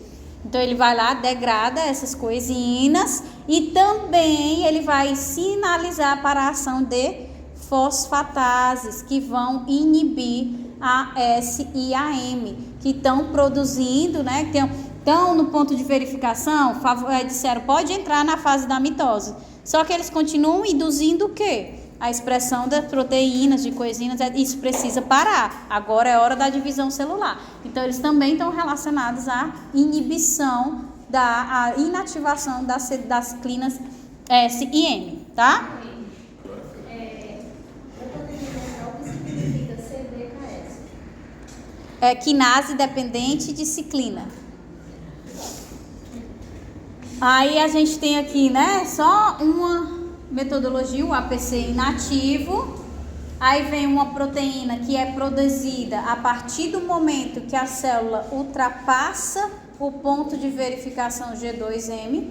Então, ele vai lá, degrada essas coenzinas e também ele vai sinalizar para a ação de fosfatases que vão inibir a S e a M, que estão produzindo, né? Então, no ponto de verificação, disseram, pode entrar na fase da mitose. Só que eles continuam induzindo o quê? A expressão das proteínas, de coenzimas, isso precisa parar. Agora é hora da divisão celular. Então, eles também estão relacionados à inibição, à inativação das ciclinas S e M, tá? É quinase dependente de ciclina. Aí a gente tem aqui, né, só uma metodologia, o APC inativo. Aí vem uma proteína que é produzida a partir do momento que a célula ultrapassa o ponto de verificação G2M.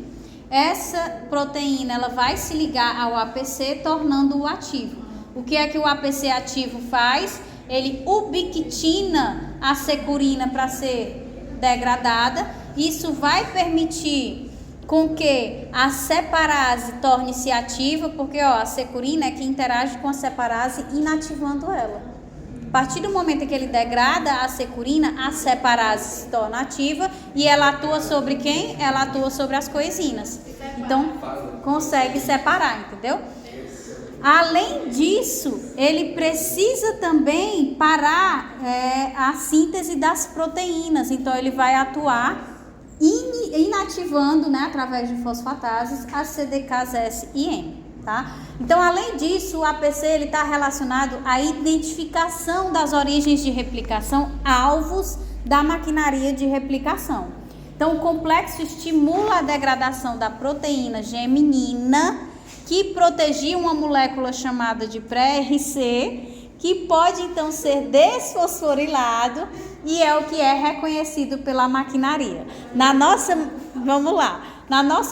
Essa proteína ela vai se ligar ao APC, tornando-o ativo. O que é que o APC ativo faz? Ele ubiquitina a securina para ser degradada. Isso vai permitir com que a separase torne-se ativa, porque a securina é que interage com a separase, inativando ela. A partir do momento em que ele degrada a securina, a separase se torna ativa e ela atua sobre quem? Ela atua sobre as coenzinas. Então, consegue separar, entendeu? Além disso, ele precisa também parar a síntese das proteínas. Então, ele vai atuar inativando, né, através de fosfatases, as CDKs S e M, tá? Então, além disso, o APC está relacionado à identificação das origens de replicação, alvos da maquinaria de replicação. Então, o complexo estimula a degradação da proteína geminina, que protegia uma molécula chamada de pré-RC, que pode então ser desfosforilado e é o que é reconhecido pela maquinaria. Na nossa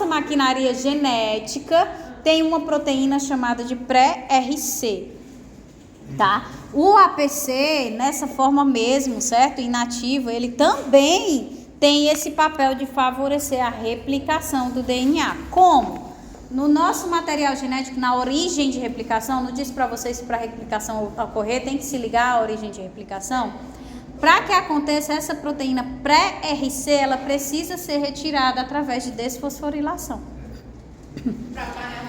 maquinaria genética tem uma proteína chamada de pré-RC, tá? O APC, nessa forma mesmo, certo? Inativo, ele também tem esse papel de favorecer a replicação do DNA. Como? No nosso material genético, na origem de replicação, não disse para vocês que para a replicação ocorrer tem que se ligar à origem de replicação? Para que aconteça essa proteína pré-RC, ela precisa ser retirada através de desfosforilação. Para parar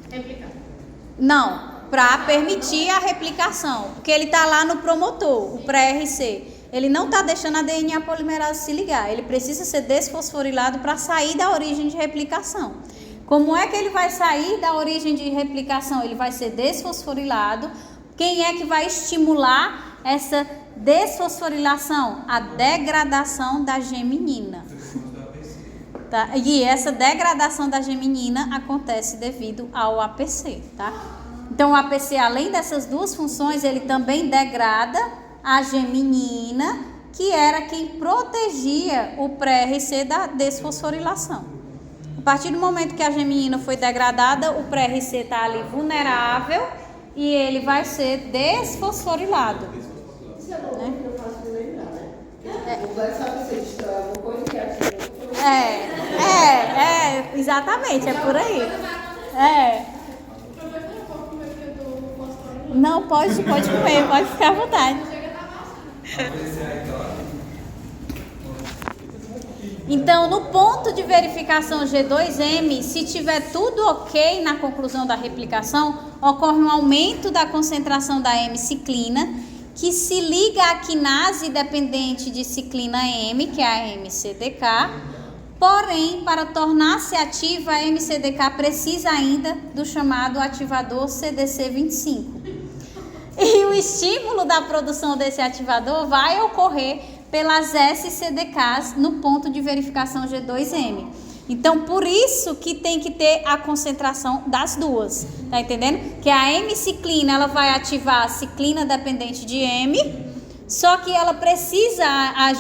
de replicar? Não, para permitir a replicação, porque ele está lá no promotor, o pré-RC. Ele não está deixando a DNA polimerase se ligar, ele precisa ser desfosforilado para sair da origem de replicação. Como é que ele vai sair da origem de replicação? Ele vai ser desfosforilado. Quem é que vai estimular essa desfosforilação? A degradação da geminina. Tá? E essa degradação da geminina acontece devido ao APC, tá? Então, o APC, além dessas duas funções, ele também degrada a geminina, que era quem protegia o pré-RC da desfosforilação. A partir do momento que a geminina foi degradada, o pré-RC está ali vulnerável e ele vai ser desfosforilado. Isso é bom, que eu faço me lembrar, né? O complexo APC destrói alguma coisa que ativa. Exatamente, é por aí. Professor, eu posso comer porque eu tô fosforilando? Não, pode comer, pode ficar à vontade. Chega a dar bastante. Então, no ponto de verificação G2M, se tiver tudo ok na conclusão da replicação, ocorre um aumento da concentração da M-ciclina, que se liga à quinase dependente de ciclina M, que é a MCDK. Porém, para tornar-se ativa, a MCDK precisa ainda do chamado ativador CDC25. E o estímulo da produção desse ativador vai ocorrer pelas SCDKs no ponto de verificação G2M. Então, por isso que tem que ter a concentração das duas, tá entendendo? Que a M-ciclina, ela vai ativar a ciclina dependente de M, só que ela precisa,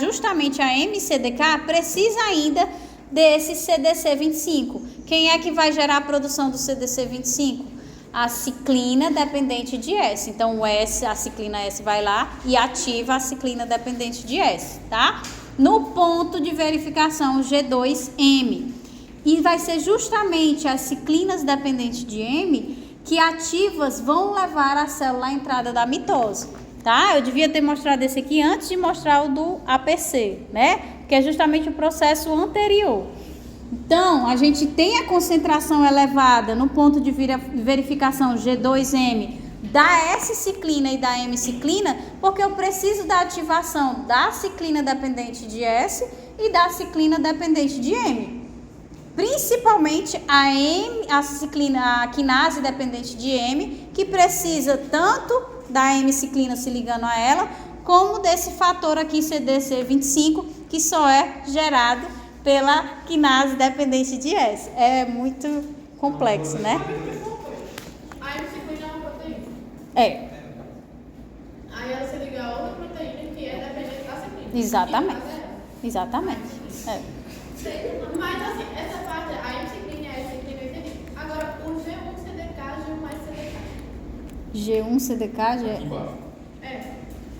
justamente a MCDK, precisa ainda desse CDC25. Quem é que vai gerar a produção do CDC25? A ciclina dependente de S. Então, a ciclina S vai lá e ativa a ciclina dependente de S, tá? No ponto de verificação G2M. E vai ser justamente as ciclinas dependentes de M que ativas vão levar a célula à entrada da mitose, tá? Eu devia ter mostrado esse aqui antes de mostrar o do APC, né? Que é justamente o processo anterior. Então, a gente tem a concentração elevada no ponto de verificação G2M da S-ciclina e da M-ciclina, porque eu preciso da ativação da ciclina dependente de S e da ciclina dependente de M. Principalmente a quinase dependente de M, que precisa tanto da M-ciclina se ligando a ela, como desse fator aqui CDC25, que só é gerado pela quinase dependente de S. É muito complexo, né? A M-ciclina é uma proteína. É. Aí ela se liga a outra proteína que é dependente da ciclina. Exatamente. Exatamente. É. Mas assim, essa parte, a M-ciclina e a S-ciclina eu entendi. Agora, o G1-CDK, G1-CDK Aqui é... embaixo.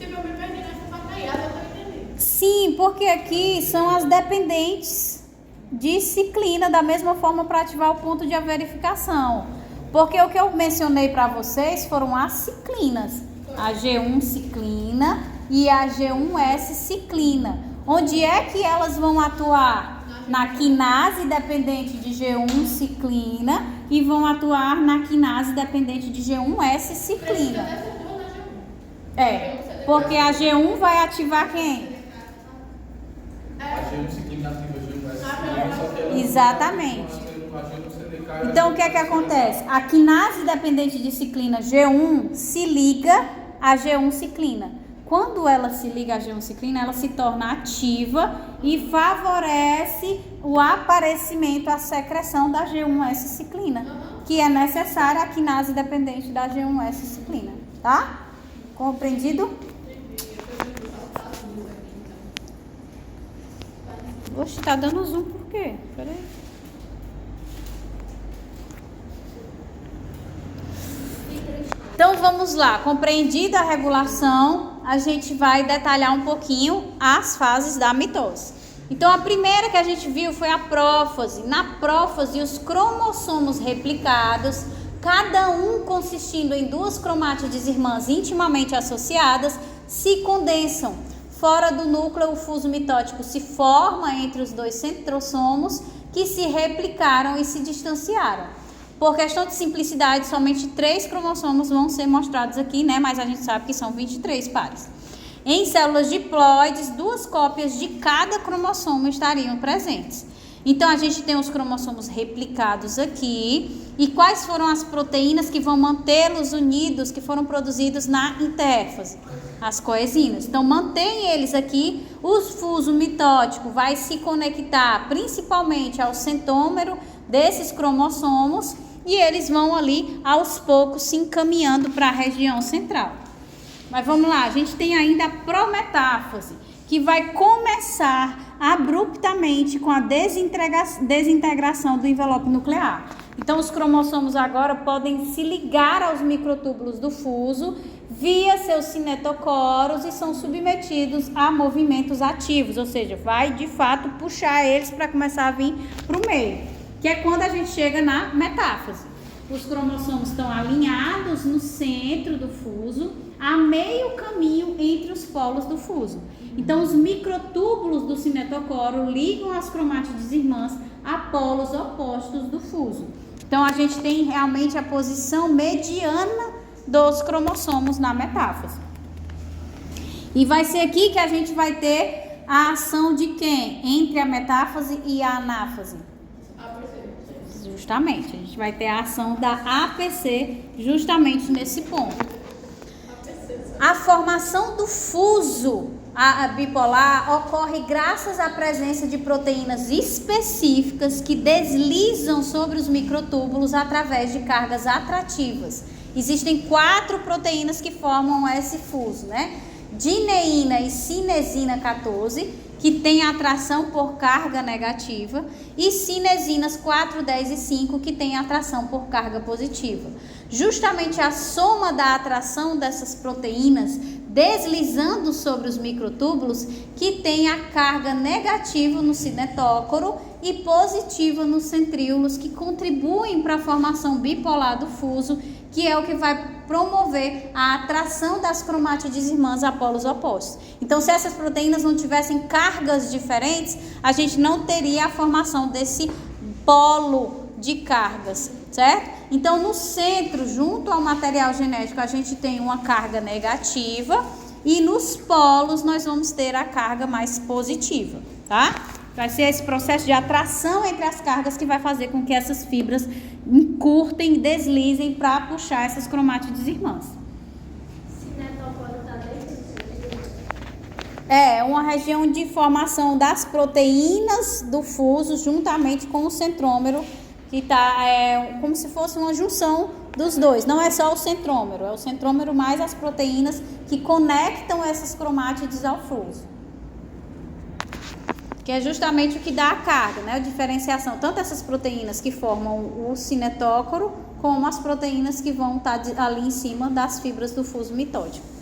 Tipo, eu me perdi nessa parte aí, agora eu entendi. Sim, porque aqui são as dependentes de ciclina, da mesma forma para ativar o ponto de verificação. Porque o que eu mencionei para vocês foram as ciclinas. A G1-ciclina e a G1S-ciclina. Onde é que elas vão atuar? Na quinase dependente de G1-ciclina e vão atuar na quinase dependente de G1S-ciclina. É, porque a G1 vai ativar quem? A G1-ciclina ativa G1S-ciclina, só que ela Exatamente. a G1-CDK. Então, o que é que acontece? A quinase dependente de ciclina G1 se liga a G1-ciclina. Quando ela se liga a G1-ciclina, ela se torna ativa e favorece o aparecimento, a secreção da G1S-ciclina, que é necessária a quinase dependente da G1S-ciclina, tá? Compreendido? Oxe, tá dando zoom por quê? Peraí. Então vamos lá, compreendida a regulação, a gente vai detalhar um pouquinho as fases da mitose. Então a primeira que a gente viu foi a prófase. Na prófase, os cromossomos replicados, cada um consistindo em duas cromátides irmãs intimamente associadas, se condensam. Fora do núcleo, o fuso mitótico se forma entre os dois centrosomos que se replicaram e se distanciaram. Por questão de simplicidade, somente 3 cromossomos vão ser mostrados aqui, né? Mas a gente sabe que são 23 pares. Em células diploides, 2 cópias de cada cromossomo estariam presentes. Então, a gente tem os cromossomos replicados aqui. E quais foram as proteínas que vão mantê-los unidos, que foram produzidos na intérfase? As coenzinas. Então, mantém eles aqui. O fuso mitótico vai se conectar principalmente ao centômero desses cromossomos e eles vão ali aos poucos se encaminhando para a região central. Mas vamos lá, a gente tem ainda a prometáfase, que vai começar abruptamente com a desintegração do envelope nuclear. Então os cromossomos agora podem se ligar aos microtúbulos do fuso via seus cinetocoros e são submetidos a movimentos ativos, ou seja, vai de fato puxar eles para começar a vir para o meio. Que é quando a gente chega na metáfase. Os cromossomos estão alinhados no centro do fuso, a meio caminho entre os polos do fuso. Então, os microtúbulos do cinetocoro ligam as cromátides irmãs a polos opostos do fuso. Então, a gente tem realmente a posição mediana dos cromossomos na metáfase. E vai ser aqui que a gente vai ter a ação de quem? Entre a metáfase e a anáfase. Justamente, a gente vai ter a ação da APC justamente nesse ponto. A formação do fuso bipolar ocorre graças à presença de proteínas específicas que deslizam sobre os microtúbulos através de cargas atrativas. Existem 4 proteínas que formam esse fuso, né? Dineína e cinesina 14, que tem atração por carga negativa, e cinesinas 4, 10 e 5, que tem atração por carga positiva. Justamente a soma da atração dessas proteínas deslizando sobre os microtúbulos que tem a carga negativa no cinetócoro e positiva nos centríolos, que contribuem para a formação bipolar do fuso, que é o que vai promover a atração das cromátides irmãs a polos opostos. Então, se essas proteínas não tivessem cargas diferentes, a gente não teria a formação desse polo de cargas, certo? Então, no centro, junto ao material genético, a gente tem uma carga negativa e nos polos nós vamos ter a carga mais positiva, tá? Vai ser esse processo de atração entre as cargas que vai fazer com que essas fibras encurtem e deslizem para puxar essas cromátides irmãs. Cinetócoro está dentro do centríolo? É uma região de formação das proteínas do fuso juntamente com o centrômero, que está como se fosse uma junção dos dois. Não é só o centrômero, é o centrômero mais as proteínas que conectam essas cromátides ao fuso, que é justamente o que dá a carga, né? A diferenciação, tanto essas proteínas que formam o cinetócoro, como as proteínas que vão estar ali em cima das fibras do fuso mitótico.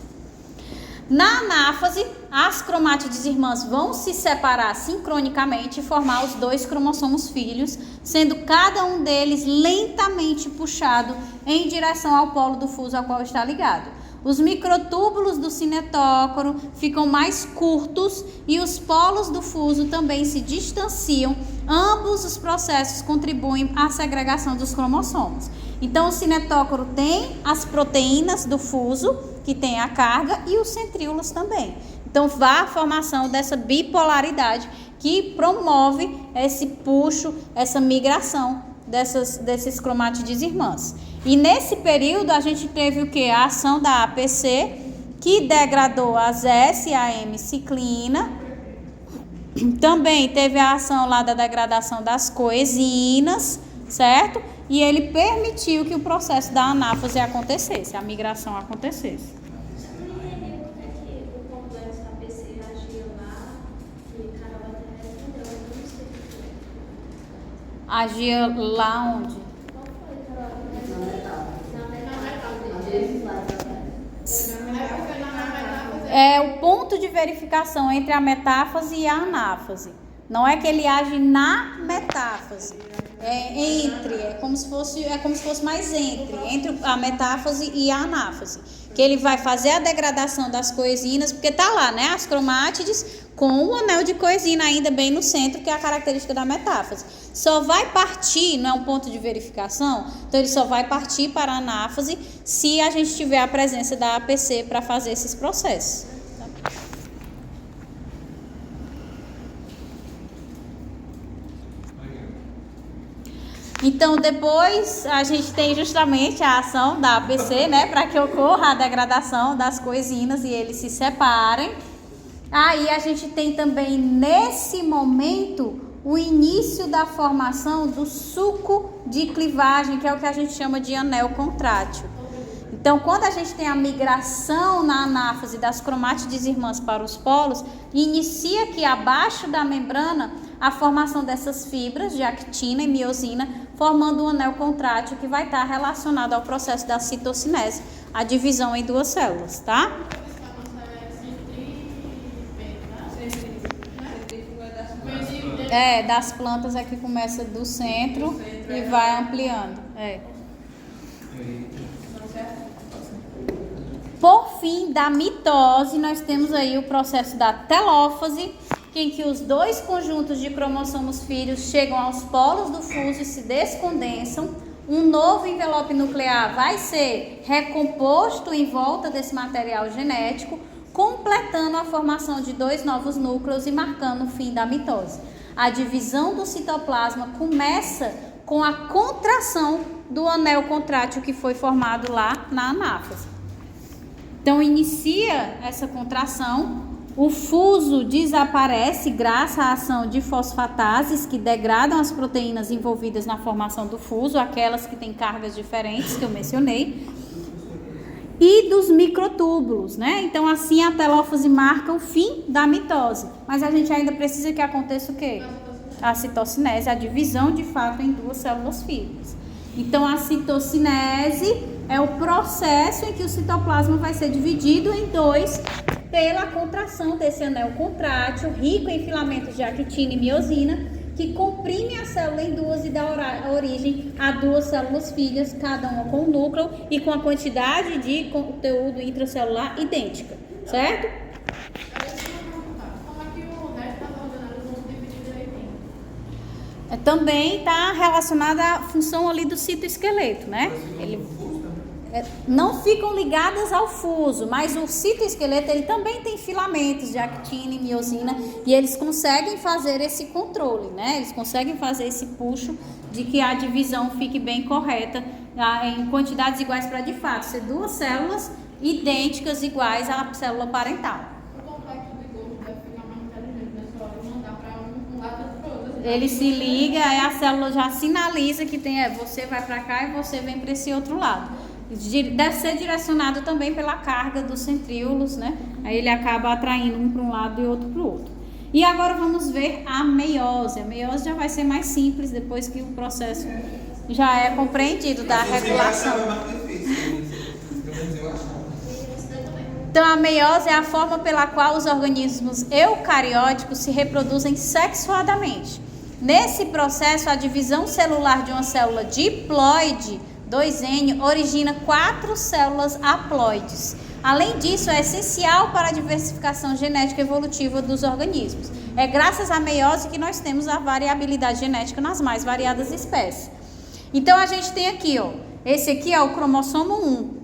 Na anáfase, as cromátides irmãs vão se separar sincronicamente e formar os dois cromossomos filhos, sendo cada um deles lentamente puxado em direção ao polo do fuso ao qual está ligado. Os microtúbulos do cinetócoro ficam mais curtos e os polos do fuso também se distanciam. Ambos os processos contribuem à segregação dos cromossomos. Então, o cinetócoro tem as proteínas do fuso, que tem a carga, e os centríolos também. Então, vá a formação dessa bipolaridade que promove esse puxo, essa migração desses cromátides irmãs. E nesse período a gente teve o que? A ação da APC, que degradou as S e a M-ciclina. Também teve a ação lá da degradação das coenzinas, certo? E ele permitiu que o processo da anáfase acontecesse, a migração acontecesse. Eu não entendi por que o complexo APC agia lá e Carol até respondeu, eu não sei o que foi. Agia lá onde? Qual foi, Carol? Na metáfora. Às vezes lá É o ponto de verificação entre a metáfase e a anáfase. Não é que ele age na metáfase. É como se fosse mais entre a metáfase e a anáfase. Que ele vai fazer a degradação das coenzinas, porque tá lá, né? As cromátides com o anel de coenzina ainda bem no centro, que é a característica da metáfase. Só vai partir, não é um ponto de verificação, então ele só vai partir para a anáfase se a gente tiver a presença da APC para fazer esses processos. Então, depois a gente tem justamente a ação da APC, né, para que ocorra a degradação das coenzinas e eles se separem. Aí a gente tem também, nesse momento, o início da formação do suco de clivagem, que é o que a gente chama de anel contrátil. Então, quando a gente tem a migração na anáfase das cromátides irmãs para os polos, inicia aqui abaixo da membrana a formação dessas fibras de actina e miosina, formando um anel contrátil que vai estar relacionado ao processo da citocinese, a divisão em duas células, tá? Das plantas é que começa do centro e vai ampliando. Por fim, da mitose, nós temos aí o processo da telófase, em que os dois conjuntos de cromossomos filhos chegam aos polos do fuso e se descondensam. Um novo envelope nuclear vai ser recomposto em volta desse material genético, completando a formação de dois novos núcleos e marcando o fim da mitose. A divisão do citoplasma começa com a contração do anel contrátil que foi formado lá na anáfase. Então, inicia essa contração, o fuso desaparece graças à ação de fosfatases que degradam as proteínas envolvidas na formação do fuso, aquelas que têm cargas diferentes que eu mencionei, e dos microtúbulos, né? Então, assim, a telófase marca o fim da mitose. Mas a gente ainda precisa que aconteça o quê? A citocinese, a divisão de fato em duas células filhas. Então, a citocinese É o processo em que o citoplasma vai ser dividido em dois pela contração desse anel contrátil, rico em filamentos de actina e miosina, que comprime a célula em duas e dá origem a duas células filhas, cada uma com um núcleo e com a quantidade de conteúdo intracelular idêntica, certo? Como é que o resto das organelas vão se dividir aí? Também está relacionada à função ali do citoesqueleto, né? Não ficam ligadas ao fuso, mas o citoesqueleto ele também tem filamentos de actina e miosina e eles conseguem fazer esse controle, né? Eles conseguem fazer esse puxo de que a divisão fique bem correta em quantidades iguais para de fato ser duas células idênticas iguais à célula parental. O complexo de Golgi deve ficar mais inteligente nessa hora e mandar para um lado para outro. Ele se liga, aí a célula já sinaliza que tem, você vai para cá e você vem para esse outro lado. Deve ser direcionado também pela carga dos centríolos, né? Aí ele acaba atraindo um para um lado e outro para o outro. E agora vamos ver a meiose. A meiose já vai ser mais simples depois que o processo já é compreendido da regulação. Então a meiose é a forma pela qual os organismos eucarióticos se reproduzem sexuadamente. Nesse processo, a divisão celular de uma célula diploide 2N origina 4 células haploides. Além disso, é essencial para a diversificação genética evolutiva dos organismos. É graças à meiose que nós temos a variabilidade genética nas mais variadas espécies. Então, a gente tem aqui, ó, esse aqui é o cromossomo 1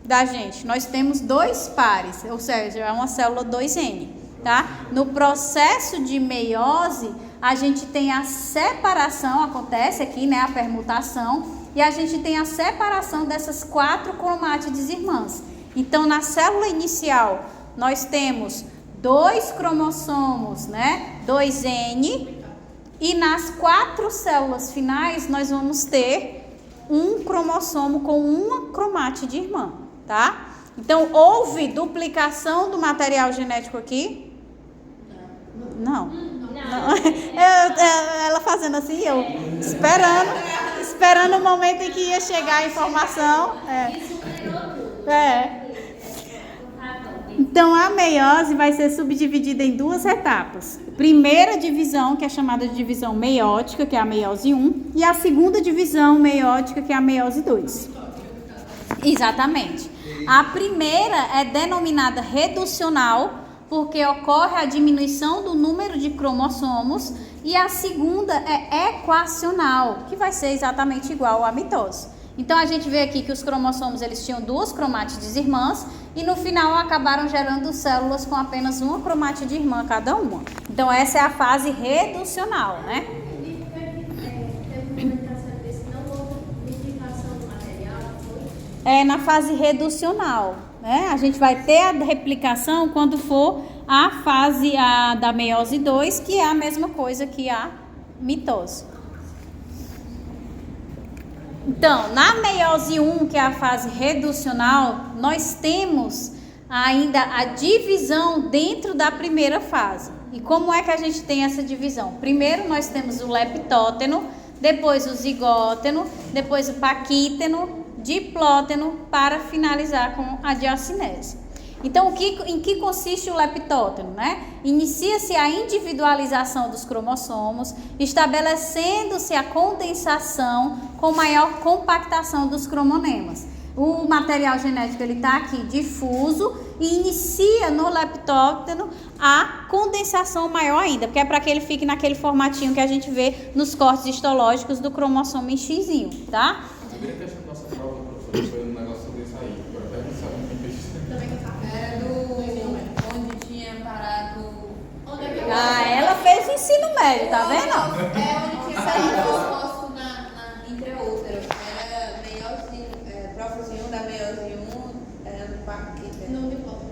da gente. Nós temos 2 pares, ou seja, é uma célula 2N, tá? No processo de meiose, a gente tem a separação, acontece aqui, né, a permutação, e a gente tem a separação dessas 4 cromátides irmãs. Então, na célula inicial, nós temos 2 cromossomos, né? 2N. E nas 4 células finais, nós vamos ter um cromossomo com uma cromátide irmã, tá? Então, houve duplicação do material genético aqui? Não. Ela fazendo assim, eu esperando o momento em que ia chegar a informação. Então, a meiose vai ser subdividida em 2 etapas. Primeira divisão, que é chamada de divisão meiótica, que é a meiose 1, e a segunda divisão meiótica, que é a meiose 2. Exatamente. A primeira é denominada reducional, porque ocorre a diminuição do número de cromossomos, e a segunda é equacional, que vai ser exatamente igual à mitose. Então a gente vê aqui que os cromossomos eles tinham 2 cromátides irmãs e no final acabaram gerando células com apenas uma cromátide irmã cada uma. Então essa é a fase reducional, né? É na fase reducional, né? A gente vai ter a replicação quando for a fase da meiose 2, que é a mesma coisa que a mitose. Então, na meiose 1, que é a fase reducional, nós temos ainda a divisão dentro da primeira fase. E como é que a gente tem essa divisão? Primeiro nós temos o leptóteno, depois o zigóteno, depois o paquíteno, diplóteno, para finalizar com a diacinese. Então, em que consiste o leptóteno, né? Inicia-se a individualização dos cromossomos, estabelecendo-se a condensação com maior compactação dos cromonemas. O material genético está aqui difuso e inicia no leptóteno a condensação maior ainda, porque é para que ele fique naquele formatinho que a gente vê nos cortes histológicos do cromossomo em xizinho, tá? A primeira questão da nossa prova, professor, foi um negócio sobre isso aí. Agora até não sabe o que fez. Era onde tinha parado. Ela fez o ensino médio, tá vendo? É onde tinha parado o nosso na intraútero. Era meiose, prófise 1 da meiose 1, era no paquete. Não importa.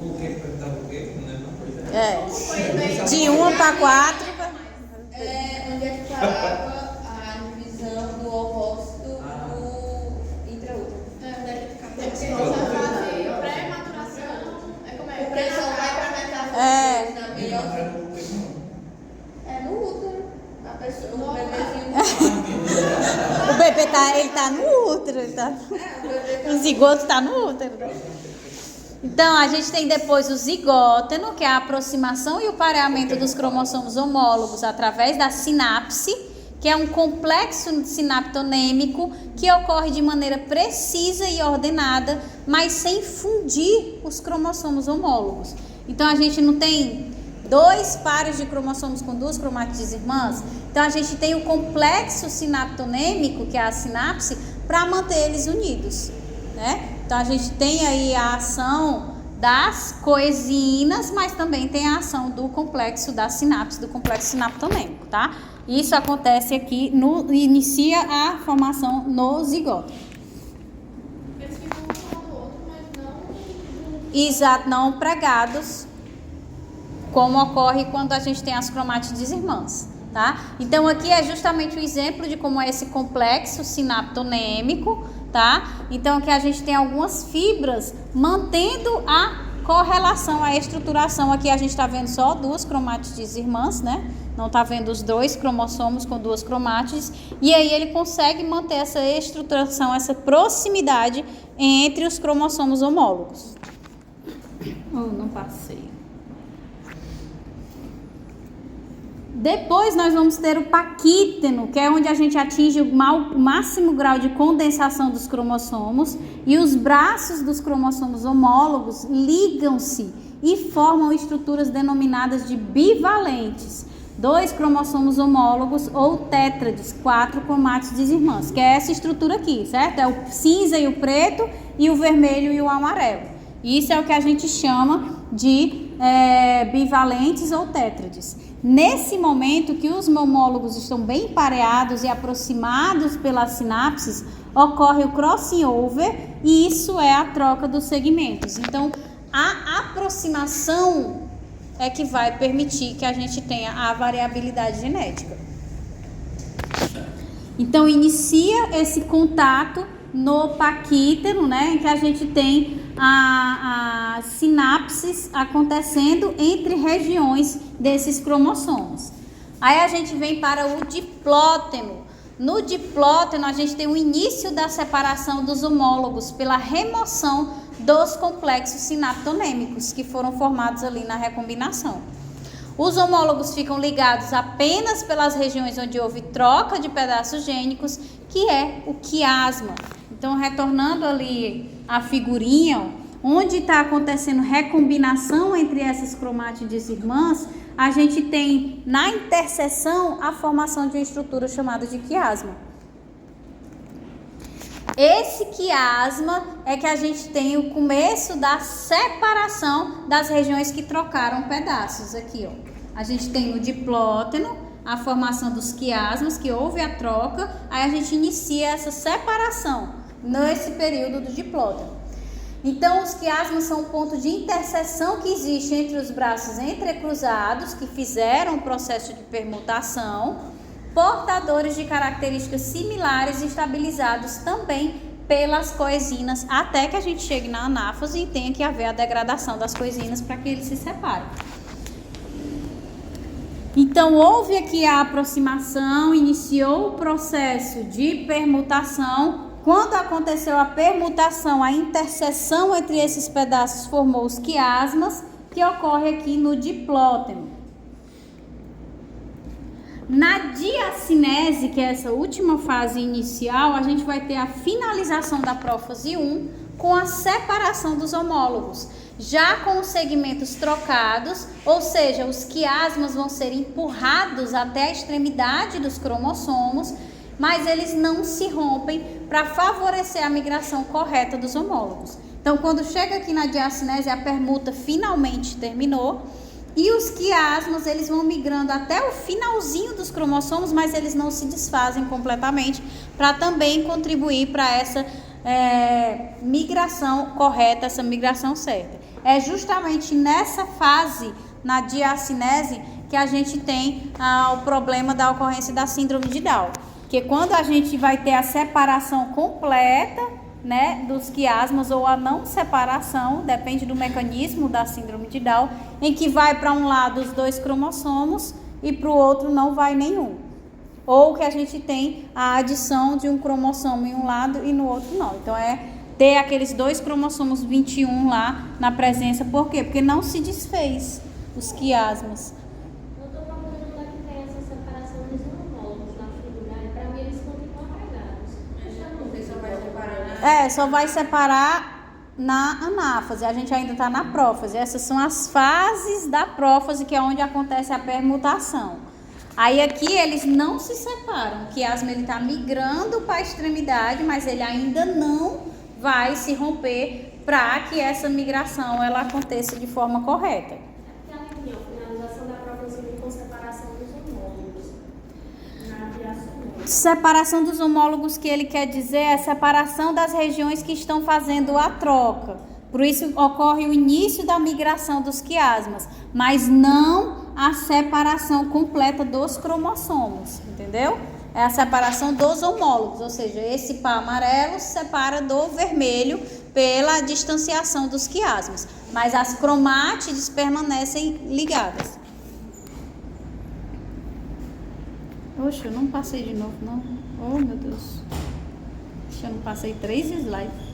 O que? Perguntava o quê? Não lembro. De 1 para 4. Onde é que parava a divisão do ovócito do intraútero. Pré-maturação. É como é? O pessoal vai para metade na meiose. É no útero. A pessoa, o bebezinho. O bebê tá ele tá no útero. O zigoto tá no útero. Então, a gente tem depois o zigóteno, que é a aproximação e o pareamento dos cromossomos homólogos através da sinapse, que é um complexo sinaptonêmico que ocorre de maneira precisa e ordenada, mas sem fundir os cromossomos homólogos. Então, a gente não tem 2 pares de cromossomos com 2 cromátides irmãs. Então, a gente tem o complexo sinaptonêmico, que é a sinapse, para manter eles unidos, né? Então, a gente tem aí a ação das coesinas, mas também tem a ação do complexo da sinapse, do complexo sinaptonêmico, tá? Isso acontece aqui, inicia a formação no zigoto. Eles ficam um ao do outro, mas não... Exato, não pregados, como ocorre quando a gente tem as cromátides irmãs, tá? Então, aqui é justamente o exemplo de como é esse complexo sinaptonêmico, tá? Então, aqui a gente tem algumas fibras mantendo a correlação, a estruturação. Aqui a gente está vendo só 2 cromátides irmãs, né? Não está vendo os 2 cromossomos com 2 cromátides. E aí ele consegue manter essa estruturação, essa proximidade entre os cromossomos homólogos. Não passei. Depois nós vamos ter o paquíteno, que é onde a gente atinge o máximo grau de condensação dos cromossomos, e os braços dos cromossomos homólogos ligam-se e formam estruturas denominadas de bivalentes. 2 cromossomos homólogos ou tétrades, 4 cromátides irmãs, que é essa estrutura aqui, certo? É o cinza e o preto, e o vermelho e o amarelo. Isso é o que a gente chama de bivalentes ou tétrades. Nesse momento que os homólogos estão bem pareados e aproximados pelas sinapses, ocorre o crossing over, e isso é a troca dos segmentos. Então, a aproximação é que vai permitir que a gente tenha a variabilidade genética. Então, inicia esse contato no paquíteno, né, em que a gente tem as sinapses acontecendo entre regiões desses cromossomos. Aí a gente vem para o diplóteno. No diplóteno, a gente tem o início da separação dos homólogos pela remoção dos complexos sinaptonêmicos que foram formados ali na recombinação. Os homólogos ficam ligados apenas pelas regiões onde houve troca de pedaços gênicos, que é o quiasma. Então, retornando ali a figurinha, onde está acontecendo recombinação entre essas cromátides irmãs, a gente tem na interseção a formação de uma estrutura chamada de quiasma. Esse quiasma é que a gente tem o começo da separação das regiões que trocaram pedaços. Aqui, ó, a gente tem o diplóteno, a formação dos quiasmas, que houve a troca, aí a gente inicia essa separação nesse período do diplóteno. Então, os quiasmas são um ponto de interseção que existe entre os braços entrecruzados, que fizeram o processo de permutação, portadores de características similares, estabilizados também pelas coesinas, até que a gente chegue na anáfase e tenha que haver a degradação das coesinas para que eles se separem. Então, houve aqui a aproximação, iniciou o processo de permutação. Quando aconteceu a permutação, a interseção entre esses pedaços formou os quiasmas, que ocorre aqui no diplóteno. Na diacinese, que é essa última fase inicial, a gente vai ter a finalização da prófase 1 com a separação dos homólogos, já com os segmentos trocados, ou seja, os quiasmas vão ser empurrados até a extremidade dos cromossomos, mas eles não se rompem para favorecer a migração correta dos homólogos. Então, quando chega aqui na diacinese, a permuta finalmente terminou, e os quiasmas, eles vão migrando até o finalzinho dos cromossomos, mas eles não se desfazem completamente, para também contribuir para essa migração correta, essa migração certa. É justamente nessa fase, na diacinese, que a gente tem o problema da ocorrência da síndrome de Down. Que quando a gente vai ter a separação completa, né, dos quiasmas, ou a não separação, depende do mecanismo da síndrome de Down, em que vai para um lado os 2 cromossomos e para o outro não vai nenhum. ou que a gente tem a adição de um cromossomo em um lado e no outro não. Então ter aqueles 2 cromossomos 21 lá na presença. Por quê? Porque não se desfez os quiasmas. Eu estou procurando onde é que tem essa separação dos homólogos na figura. Para mim, eles continuam pegados. Você só vai separar. Só vai separar na anáfase. A gente ainda está na prófase. Essas são as fases da prófase, que é onde acontece a permutação. Aí aqui eles não se separam. O quiasma está migrando para a extremidade, mas ele ainda não vai se romper para que essa migração ela aconteça de forma correta. Porque a minha finalização da prófase com separação dos homólogos na aviação. Separação dos homólogos, que ele quer dizer, é separação das regiões que estão fazendo a troca. Por isso ocorre o início da migração dos quiasmas, mas não a separação completa dos cromossomos, entendeu? É a separação dos homólogos, ou seja, esse par amarelo se separa do vermelho pela distanciação dos quiasmas, mas as cromátides permanecem ligadas. Oxe, eu não passei de novo, não. Oh, meu Deus. Eu não passei 3 slides.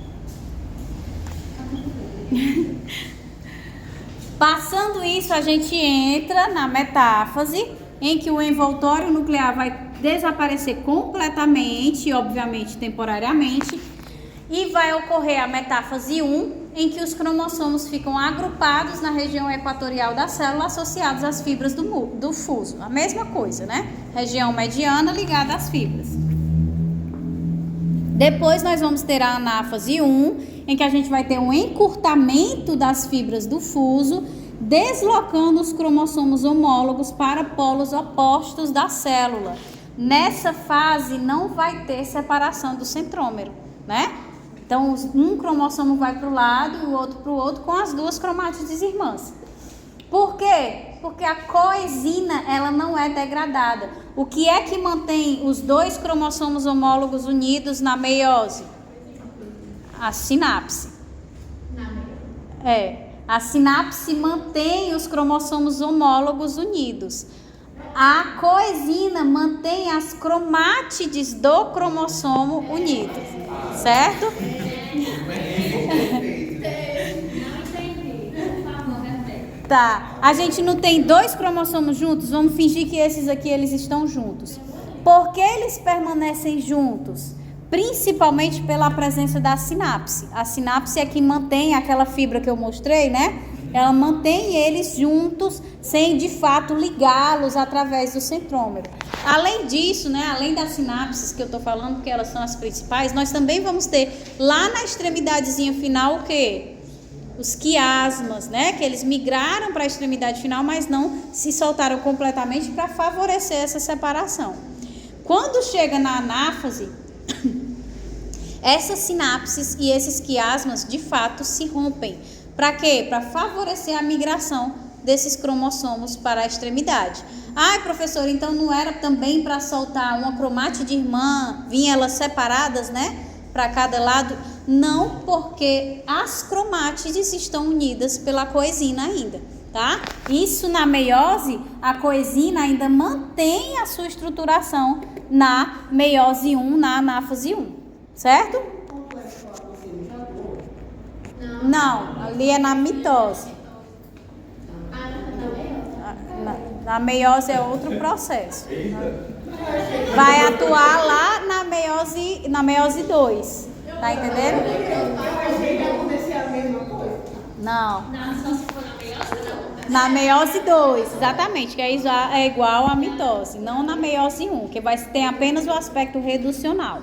Passando isso, a gente entra na metáfase, em que o envoltório nuclear vai desaparecer completamente, obviamente temporariamente, e vai ocorrer a metáfase 1, em que os cromossomos ficam agrupados na região equatorial da célula, associados às fibras do fuso. A mesma coisa, né? Região mediana ligada às fibras. Depois nós vamos ter a anáfase 1, em que a gente vai ter um encurtamento das fibras do fuso, deslocando os cromossomos homólogos para polos opostos da célula. Nessa fase não vai ter separação do centrômero, né? Então, um cromossomo vai para o lado e o outro para o outro, com as 2 cromátides irmãs. Por quê? Porque a coenzina, ela não é degradada. O que é que mantém os 2 cromossomos homólogos unidos na meiose? A sinapse. A sinapse mantém os cromossomos homólogos unidos. A coenzina mantém as cromátides do cromossomo unidas, certo? Não entendi. Por favor, repete. Tá. A gente não tem 2 cromossomos juntos? Vamos fingir que esses aqui eles estão juntos. Por que eles permanecem juntos? Principalmente pela presença da sinapse. A sinapse é que mantém aquela fibra que eu mostrei, né? Ela mantém eles juntos, sem de fato ligá-los através do centrômero. Além disso, né, além das sinapses que eu estou falando, porque elas são as principais, nós também vamos ter lá na extremidadezinha final o quê? Os quiasmas, né? Que eles migraram para a extremidade final, mas não se soltaram completamente para favorecer essa separação. Quando chega na anáfase, essas sinapses e esses quiasmas de fato se rompem. Para quê? Para favorecer a migração desses cromossomos para a extremidade. Ai, professor, então não era também para soltar uma cromátide irmã, vinha elas separadas, né? Para cada lado? Não, porque as cromátides estão unidas pela coenzina ainda, tá? Isso na meiose, a coenzina ainda mantém a sua estruturação na meiose 1, na anáfase 1, certo? Não, ali é na mitose. Na meiose é outro processo. Vai atuar lá na meiose 2. Tá entendendo? Não. Só se for na meiose, não. Na meiose 2, exatamente, que é igual à mitose, não na meiose 1, que vai ter apenas o aspecto reducional.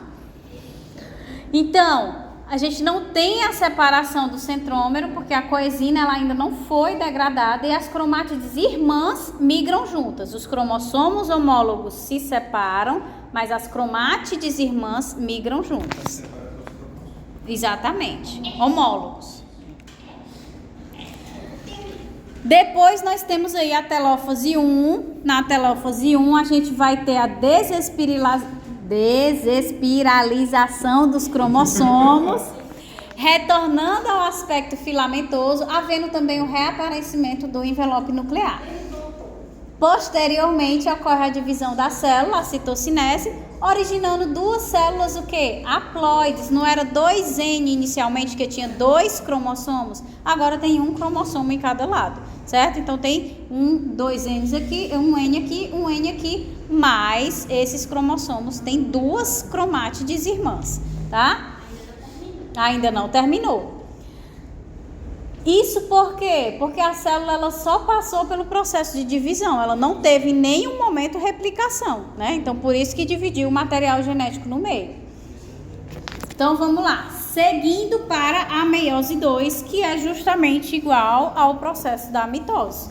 Então, a gente não tem a separação do centrômero, porque a coenzina ela ainda não foi degradada e as cromátides irmãs migram juntas. Os cromossomos homólogos se separam, mas as cromátides irmãs migram juntas. Exatamente, homólogos. Depois nós temos aí a telófase 1. Na telófase 1 a gente vai ter a desespiralização dos cromossomos, retornando ao aspecto filamentoso, havendo também o reaparecimento do envelope nuclear. Posteriormente, ocorre a divisão da célula, a citocinese, originando duas células, o quê? Haploides. Não era 2N inicialmente, que tinha 2 cromossomos. Agora tem um cromossomo em cada lado, certo? Então tem 2 N's aqui, um N aqui, um N aqui. Mas esses cromossomos têm 2 cromátides irmãs, tá? Ainda não terminou. Isso por quê? Porque a célula ela só passou pelo processo de divisão, ela não teve em nenhum momento replicação, né? Então, por isso que dividiu o material genético no meio. Então, vamos lá. Seguindo para a meiose 2, que é justamente igual ao processo da mitose.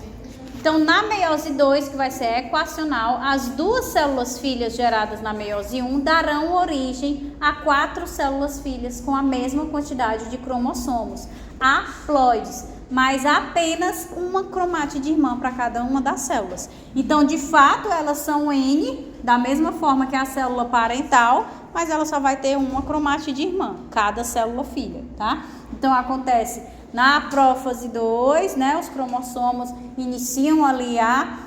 Então, na meiose 2, que vai ser equacional, as 2 células filhas geradas na meiose 1 darão origem a 4 células filhas com a mesma quantidade de cromossomos, haploides, mas apenas uma cromátide irmã para cada uma das células. Então, de fato, elas são N, da mesma forma que a célula parental, mas ela só vai ter uma cromátide irmã, cada célula filha, tá? Então, acontece na prófase 2, né, os cromossomos iniciam ali a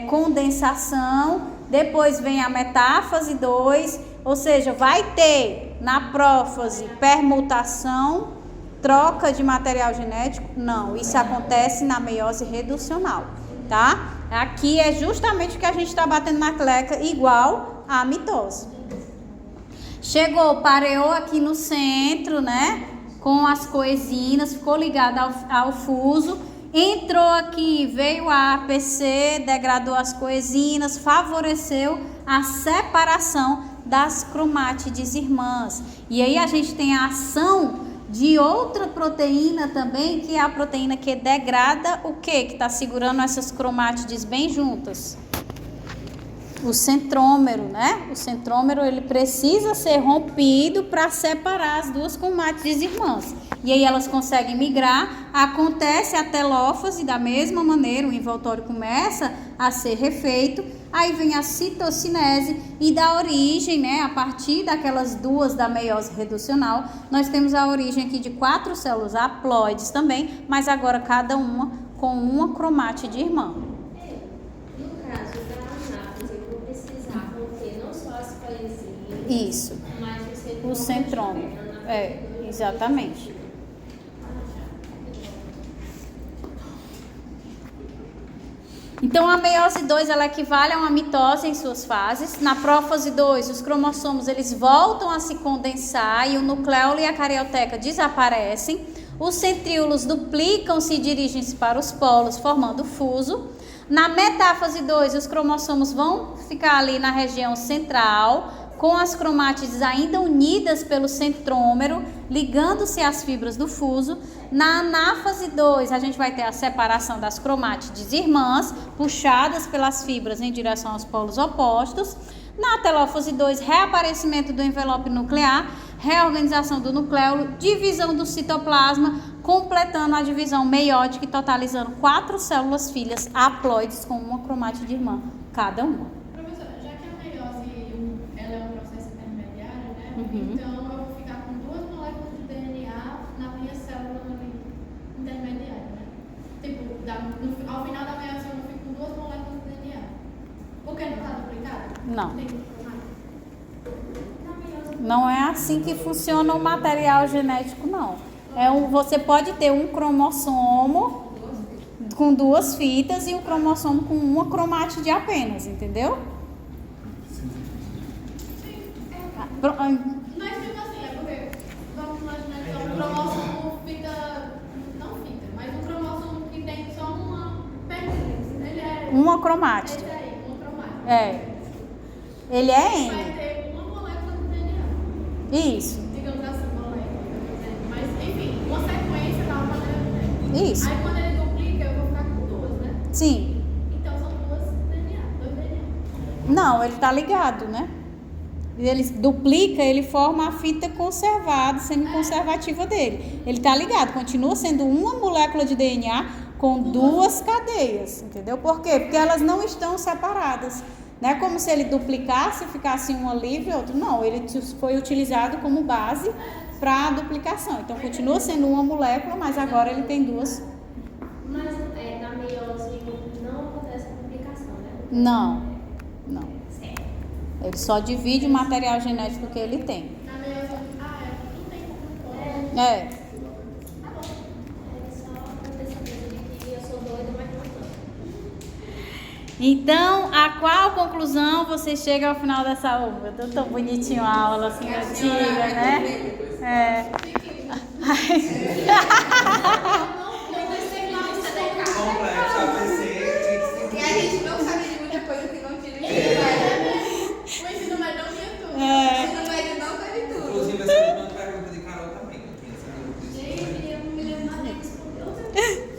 condensação, depois vem a metáfase 2, ou seja, vai ter na prófase permutação, troca de material genético? Não, isso acontece na meiose reducional, tá? Aqui é justamente o que a gente está batendo na tecla, igual à mitose. Chegou, pareou aqui no centro, né? Com as coezinas, ficou ligado ao fuso, entrou aqui, veio a APC, degradou as coezinas, favoreceu a separação das cromátides irmãs. E aí a gente tem a ação de outra proteína também, que é a proteína que degrada o quê? Que está segurando essas cromátides bem juntas. O centrômero, né? O centrômero, ele precisa ser rompido para separar as 2 cromátides irmãs. E aí elas conseguem migrar, acontece a telófase da mesma maneira, o envoltório começa a ser refeito, aí vem a citocinese e dá origem, né? A partir daquelas 2 da meiose reducional, nós temos a origem aqui de 4 células haploides também, mas agora cada uma com uma cromátide irmã. Isso, o centrômero, exatamente. Então, a meiose 2, ela equivale a uma mitose em suas fases. Na prófase 2, os cromossomos, eles voltam a se condensar e o nucleolo e a carioteca desaparecem. Os centríolos duplicam-se e dirigem-se para os polos, formando fuso. Na metáfase 2, os cromossomos vão ficar ali na região central, com as cromátides ainda unidas pelo centrômero, ligando-se às fibras do fuso. Na anáfase 2, a gente vai ter a separação das cromátides irmãs, puxadas pelas fibras em direção aos polos opostos. Na telófase 2, reaparecimento do envelope nuclear, reorganização do nucleolo, divisão do citoplasma, completando a divisão meiótica e totalizando 4 células filhas haploides com uma cromátide irmã cada uma. Então, eu vou ficar com 2 moléculas de DNA na minha célula intermediária, né? Tipo, ao final da meiose eu não fico com 2 moléculas de DNA. Porque não está duplicado? Não. Não é assim que funciona o material genético, não. Você pode ter um cromossomo com 2 fitas e um cromossomo com uma cromátide apenas, entendeu? Mas tipo assim, é porque vamos imaginar que é um cromossomo mas um cromossomo que tem só uma perninha. Ele é uma cromátide. Esse aí, uma cromátide. Ele é N. Vai ter uma molécula de DNA. Isso. Digamos assim, molécula. Mas enfim, uma sequência da maneira. Isso. Aí quando ele duplica, eu vou ficar com 2, né? Sim. Então são 2 DNA. Não, ele tá ligado, né? Ele duplica, ele forma a fita conservada, semi-conservativa dele. Ele tá ligado, continua sendo uma molécula de DNA com 2 cadeias, entendeu? Por quê? Porque elas não estão separadas. Não é como se ele duplicasse e ficasse um ali e outro. Não, ele foi utilizado como base para a duplicação. Então, continua sendo uma molécula, mas agora ele tem 2. Mas na meiose não acontece a duplicação, né? Não, não. Ele só divide o material genético que ele tem. Na meiose, não tem como pôr. É. Tá bom. É só pra ter certeza de que eu sou doida, mas não tanto. Então, a qual conclusão você chega ao final dessa aula? Tão bonitinho a aula, assim, antiga, né? É. Complexo, ABC, E a gente não sabe de muita coisa que não tinha no ensino médio. O ensino médio não tinha tudo. O ensino médio não teve tudo. inclusive essa é uma pergunta de Carol também. Eu tinha essa dúvida. Gente, eu não me lembro mais nem responder outra vez.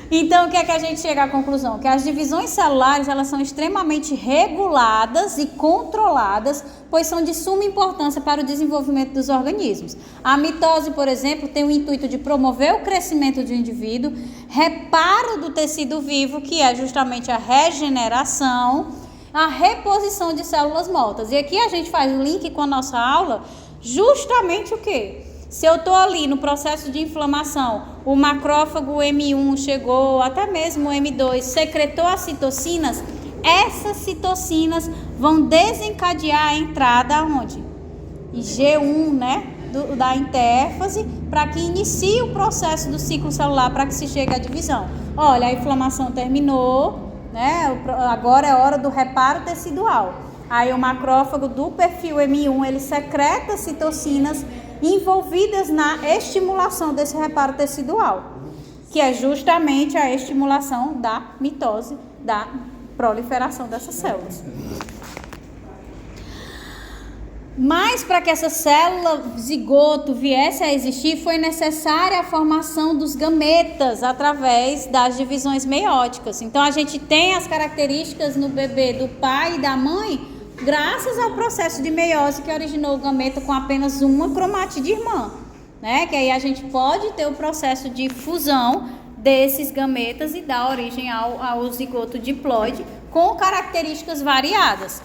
Então, o que é que a gente chega à conclusão? Que as divisões celulares, elas são extremamente reguladas e controladas, pois são de suma importância para o desenvolvimento dos organismos. A mitose, por exemplo, tem o intuito de promover o crescimento do indivíduo, reparo do tecido vivo, que é justamente a regeneração, a reposição de células mortas. E aqui a gente faz o link com a nossa aula, justamente o quê? Se eu estou ali no processo de inflamação, o macrófago M1 chegou, até mesmo o M2, secretou as citocinas, essas citocinas vão desencadear a entrada onde? Em G1, né? Da intérfase, para que inicie o processo do ciclo celular, para que se chegue à divisão. Olha, a inflamação terminou, né? Agora é hora do reparo tecidual. Aí o macrófago do perfil M1, ele secreta citocinas envolvidas na estimulação desse reparo tecidual, que é justamente a estimulação da mitose, da proliferação dessas células. Mas para que essa célula zigoto viesse a existir, foi necessária a formação dos gametas através das divisões meióticas. Então a gente tem as características no bebê do pai e da mãe, graças ao processo de meiose que originou o gameta com apenas uma cromatide irmã, né? Que aí a gente pode ter o processo de fusão desses gametas e dar origem ao zigoto diploide com características variadas.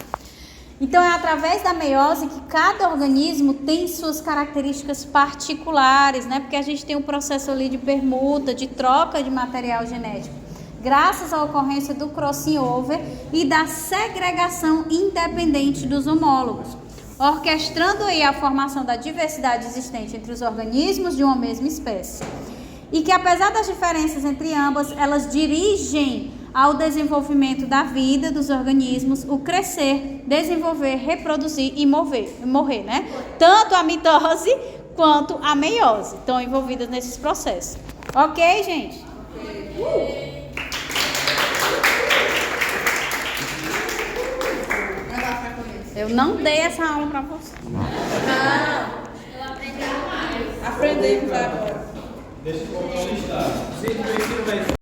Então é através da meiose que cada organismo tem suas características particulares, né? Porque a gente tem um processo ali de permuta, de troca de material genético, graças à ocorrência do crossing over e da segregação independente dos homólogos, orquestrando aí a formação da diversidade existente entre os organismos de uma mesma espécie. E que apesar das diferenças entre ambas, elas dirigem ao desenvolvimento da vida dos organismos, o crescer, desenvolver, reproduzir e morrer, né? Tanto a mitose quanto a meiose estão envolvidas nesses processos. Ok, gente? Eu não dei essa aula para você. Eu aprendi mais. Aprendemos agora. Deixa eu colocar o listado.